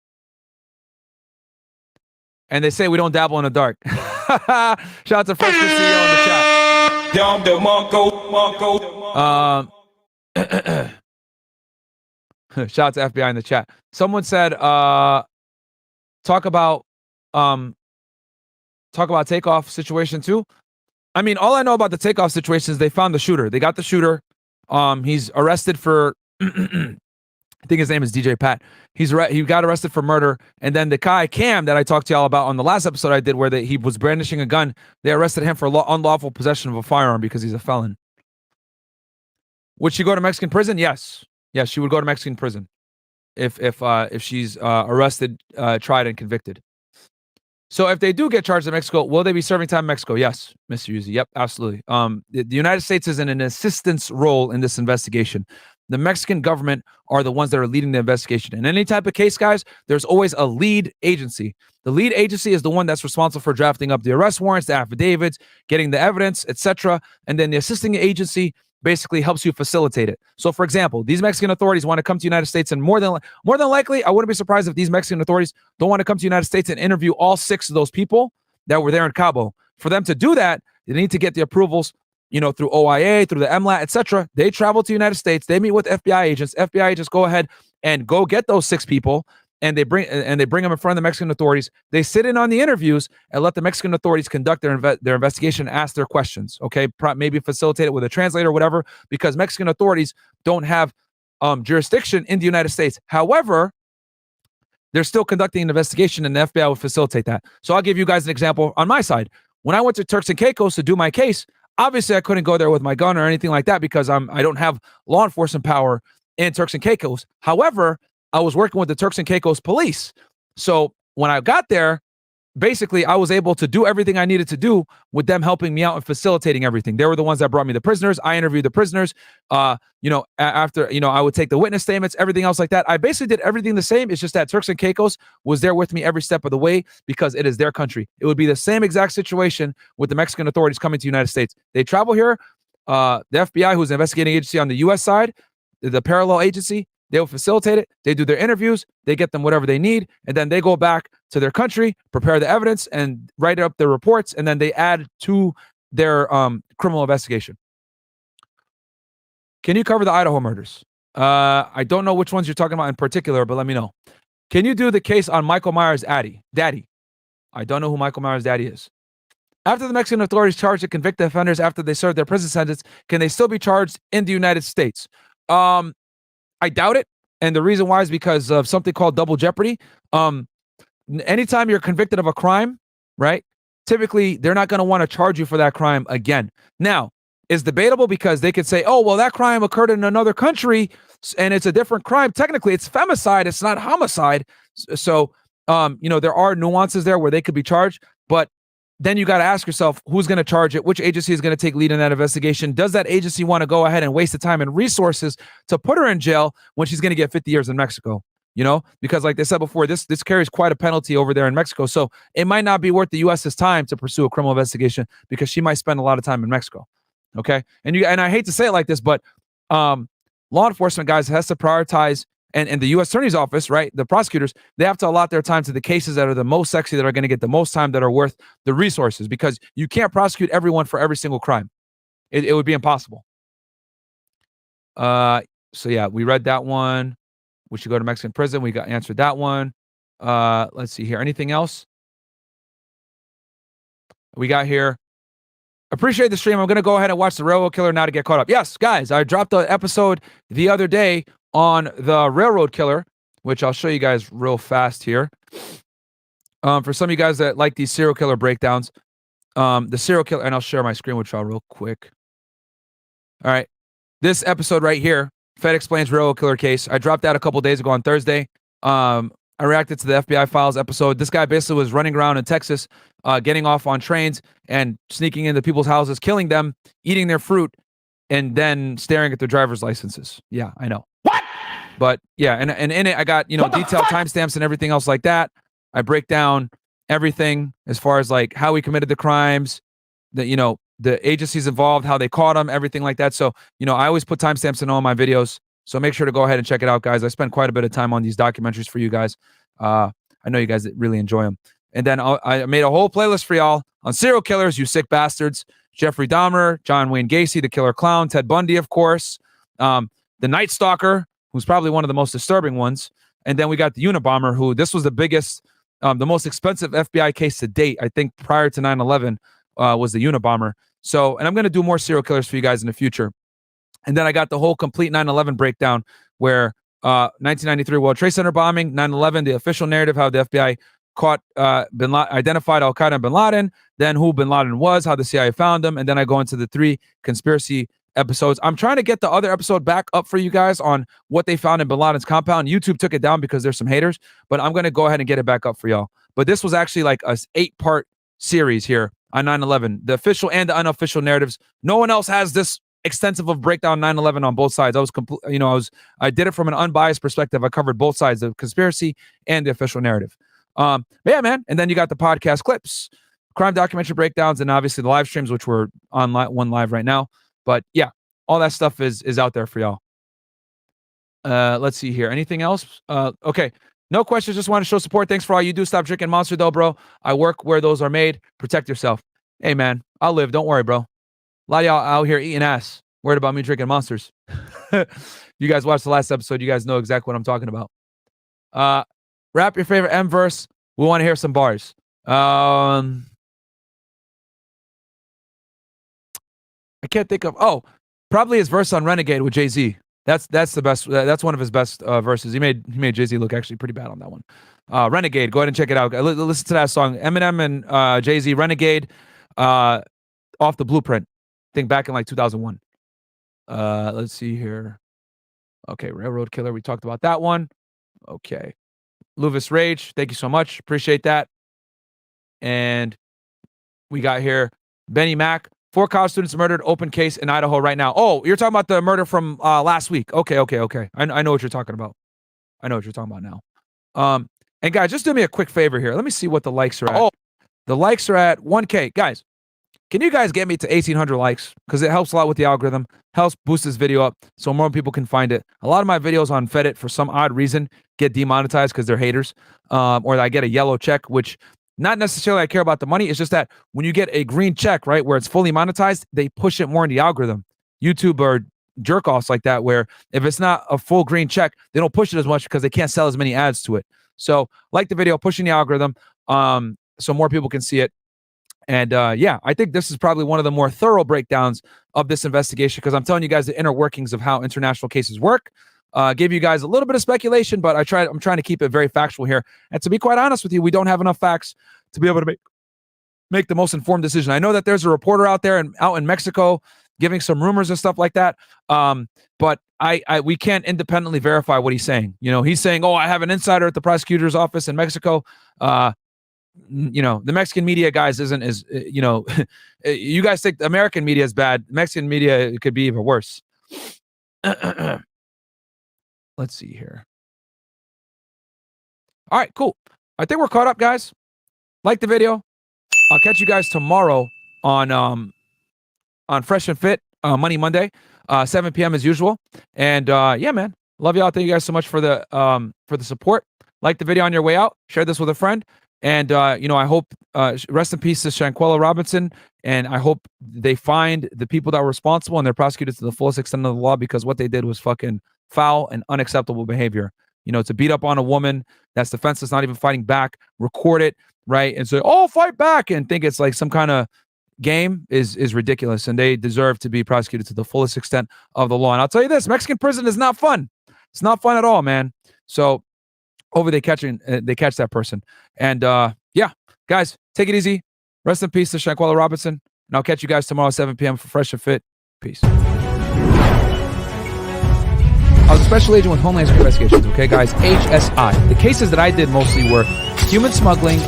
And they say we don't dabble in the dark. Shout out to FreshandFit CEO in the chat. Shout out to FBI in the chat. Someone said, talk about takeoff situation too. I mean, all I know about the takeoff situation is they found the shooter. They got the shooter. He's arrested for I think his name is DJ Pat. He got arrested for murder, and then the guy Cam that I talked to y'all about on the last episode I did, where he was brandishing a gun, they arrested him for unlawful possession of a firearm because he's a felon. Would she go to Mexican prison? Yes, she would go to Mexican prison if she's arrested, tried, and convicted. So if they do get charged in Mexico, will they be serving time in Mexico? Yes, Mr. Uzi. Yep, absolutely. The United States is in an assistance role in this investigation. The Mexican government are the ones that are leading the investigation. In any type of case, guys, there's always a lead agency. The lead agency is the one that's responsible for drafting up the arrest warrants, the affidavits, getting the evidence, etc. And then the assisting agency basically helps you facilitate it. So, for example, these Mexican authorities want to come to the United States, and more than likely, I wouldn't be surprised if these Mexican authorities don't want to come to the United States and interview all 6 of those people that were there in Cabo. For them to do that, they need to get the approvals, through OIA, through the MLAT, etc. They travel to the United States. They meet with FBI agents. FBI agents go ahead and go get those 6 people, and they bring them in front of the Mexican authorities. They sit in on the interviews and let the Mexican authorities conduct their investigation, ask their questions. Okay, maybe facilitate it with a translator or whatever, because Mexican authorities don't have jurisdiction in the United States. However, they're still conducting an investigation, and the FBI will facilitate that. So I'll give you guys an example on my side. When I went to Turks and Caicos to do my case, obviously I couldn't go there with my gun or anything like that because I don't have law enforcement power in Turks and Caicos. However, I was working with the Turks and Caicos police. So when I got there, basically I was able to do everything I needed to do with them helping me out and facilitating everything. They were the ones that brought me the prisoners. I interviewed the prisoners. After, I would take the witness statements, everything else like that. I basically did everything the same. It's just that Turks and Caicos was there with me every step of the way because it is their country. It would be the same exact situation with the Mexican authorities coming to the United States. They travel here. The FBI, who's an investigating agency on the U.S. side, the parallel agency, they will facilitate it. They do their interviews. They get them whatever they need. And then they go back to their country, prepare the evidence, and write up their reports. And then they add to their criminal investigation. Can you cover the Idaho murders? I don't know which ones you're talking about in particular, but let me know. Can you do the case on Michael Myers' daddy? I don't know who Michael Myers' daddy is. After the Mexican authorities charge and convict the offenders after they serve their prison sentence, can they still be charged in the United States? I doubt it. And the reason why is because of something called double jeopardy. Anytime you're convicted of a crime, right? Typically, they're not going to want to charge you for that crime again. Now, it's debatable because they could say, oh, well, that crime occurred in another country and it's a different crime. Technically, it's femicide. It's not homicide. So, there are nuances there where they could be charged. But then you got to ask yourself, who's going to charge it? Which agency is going to take lead in that investigation? Does that agency want to go ahead and waste the time and resources to put her in jail when she's going to get 50 years in Mexico? Because like they said before, this carries quite a penalty over there in Mexico. So it might not be worth the U.S.'s time to pursue a criminal investigation because she might spend a lot of time in Mexico. Okay. And I hate to say it like this, but law enforcement guys has to prioritize and the U.S. Attorney's Office, right? The prosecutors, they have to allot their time to the cases that are the most sexy, that are going to get the most time, that are worth the resources, because you can't prosecute everyone for every single crime. It would be impossible. So yeah, we read that one. We should go to Mexican prison. We got answered that one. Let's see here. Anything else? We got here. Appreciate the stream. I'm going to go ahead and watch The Railroad Killer now to get caught up. Yes, guys, I dropped an episode the other day on The Railroad Killer, which I'll show you guys real fast here. For some of you guys that like these serial killer breakdowns, the serial killer, and I'll share my screen with y'all real quick. All right. This episode right here, Fed Explains Railroad Killer Case. I dropped that a couple days ago on Thursday. I reacted to the FBI Files episode. This guy basically was running around in Texas, getting off on trains and sneaking into people's houses, killing them, eating their fruit, and then staring at their driver's licenses. Yeah, I know. What? But yeah, and in it, I got, detailed timestamps and everything else like that. I break down everything as far as like how he committed the crimes, the agencies involved, how they caught him, everything like that. So, I always put timestamps in all my videos. So make sure to go ahead and check it out, guys. I spend quite a bit of time on these documentaries for you guys. I know you guys really enjoy them. And then I made a whole playlist for y'all on serial killers, you sick bastards. Jeffrey Dahmer, John Wayne Gacy, the killer clown, Ted Bundy, of course. The Night Stalker, who's probably one of the most disturbing ones. And then we got the Unabomber, who this was the biggest, the most expensive FBI case to date. I think prior to 9/11 was the Unabomber. So, and I'm going to do more serial killers for you guys in the future. And then I got the whole complete 9/11 breakdown where 1993 World Trade Center bombing, 9/11, the official narrative, how the FBI caught identified Al-Qaeda and Bin Laden, then who Bin Laden was, how the CIA found him, and then I go into the 3 conspiracy episodes. I'm trying to get the other episode back up for you guys on what they found in Bin Laden's compound. YouTube took it down because there's some haters, but I'm going to go ahead and get it back up for y'all. But this was actually like a 8-part series here on 9/11, the official and the unofficial narratives. No one else has this extensive of breakdown 9/11 on both sides. I did it from an unbiased perspective. I covered both sides, the conspiracy and the official narrative. But yeah, man. And then you got the podcast clips, crime documentary breakdowns, and obviously the live streams, which we're on one live right now. But yeah, all that stuff is out there for y'all. Let's see here. Anything else? Okay. No questions. Just want to show support. Thanks for all you do. Stop drinking Monster though, bro. I work where those are made. Protect yourself. Hey, man. I'll live. Don't worry, bro. A lot of y'all out here eating ass. Worried about me drinking Monsters. You guys watched the last episode. You guys know exactly what I'm talking about. Rap your favorite M verse. We want to hear some bars. I can't think of. Oh, probably his verse on Renegade with Jay-Z. That's the best. That's one of his best verses. He made Jay-Z look actually pretty bad on that one. Renegade. Go ahead and check it out. Listen to that song. Eminem and Jay-Z. Renegade. Off the Blueprint. I think back in like 2001. Let's see here. Okay, Railroad Killer. We talked about that one. Okay. Luvis Rage. Thank you so much. Appreciate that. And we got here Benny Mack. 4 college students murdered. Open case in Idaho right now. Oh, you're talking about the murder from last week. Okay. I know what you're talking about. I know what you're talking about now. And guys, just do me a quick favor here. Let me see what the likes are at. Oh, the likes are at 1K. Guys, can you guys get me to 1,800 likes? Because it helps a lot with the algorithm. Helps boost this video up so more people can find it. A lot of my videos on Feddit, for some odd reason, get demonetized because they're haters. Or I get a yellow check, which not necessarily I care about the money. It's just that when you get a green check, right, where it's fully monetized, they push it more in the algorithm. YouTube or jerk-offs like that, where if it's not a full green check, they don't push it as much because they can't sell as many ads to it. So like the video, pushing the algorithm so more people can see it. And yeah, I think this is probably one of the more thorough breakdowns of this investigation, because I'm telling you guys the inner workings of how international cases work. Give you guys a little bit of speculation, but I'm trying to keep it very factual here. And to be quite honest with you, we don't have enough facts to be able to make the most informed decision. I know that there's a reporter out there and out in Mexico giving some rumors and stuff like that. But we can't independently verify what he's saying. You know, he's saying, oh, I have an insider at the prosecutor's office in Mexico. You know, the Mexican media, guys, isn't as, you know, you guys think the American media is bad. Mexican media, it could be even worse. Let's see here. All right, cool. I think we're caught up, guys. Like the video. I'll catch you guys tomorrow on Fresh and Fit, Money Monday, 7 p.m. as usual. And yeah, man, love y'all. Thank you guys so much for the support. Like the video on your way out. Share this with a friend. And you know, I hope rest in peace to Shanquella Robinson. And I hope they find the people that were responsible and they're prosecuted to the fullest extent of the law, because what they did was fucking foul and unacceptable behavior. You know, to beat up on a woman that's defenseless, not even fighting back, record it, right, and say, oh, fight back, and think it's like some kind of game is ridiculous. And they deserve to be prosecuted to the fullest extent of the law. And I'll tell you this, Mexican prison is not fun. It's not fun at all, man. So hopefully they catch that person. And yeah, guys, take it easy. Rest in peace to Shanquella Robinson. And I'll catch you guys tomorrow at 7 p.m. for Fresh and Fit. Peace. I was a special agent with Homeland Security Investigations, okay, guys? HSI. The cases that I did mostly were human smuggling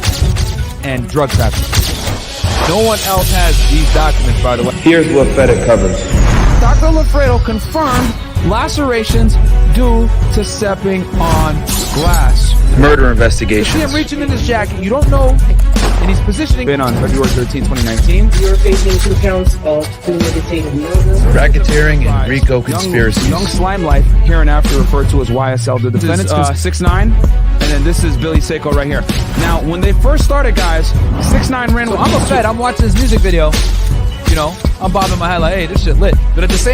and drug trafficking. No one else has these documents, by the way. Here's what Feddit covers. Dr. Lafredo confirmed lacerations due to stepping on glass. Murder investigations. You see him reaching in his jacket. You don't know. And he's positioning. Been on February 13, 2019. You're facing 2 counts of premeditated murder, racketeering, and RICO conspiracy. Young Slime Life, here and after referred to as YSL. The defendants, 6ix9ine, and then this is Billy Seiko right here. Now, when they first started, guys, 6ix9ine ran. I'm a Fed. I'm watching this music video. You know, I'm bobbing my head like, hey, this shit lit. But at the same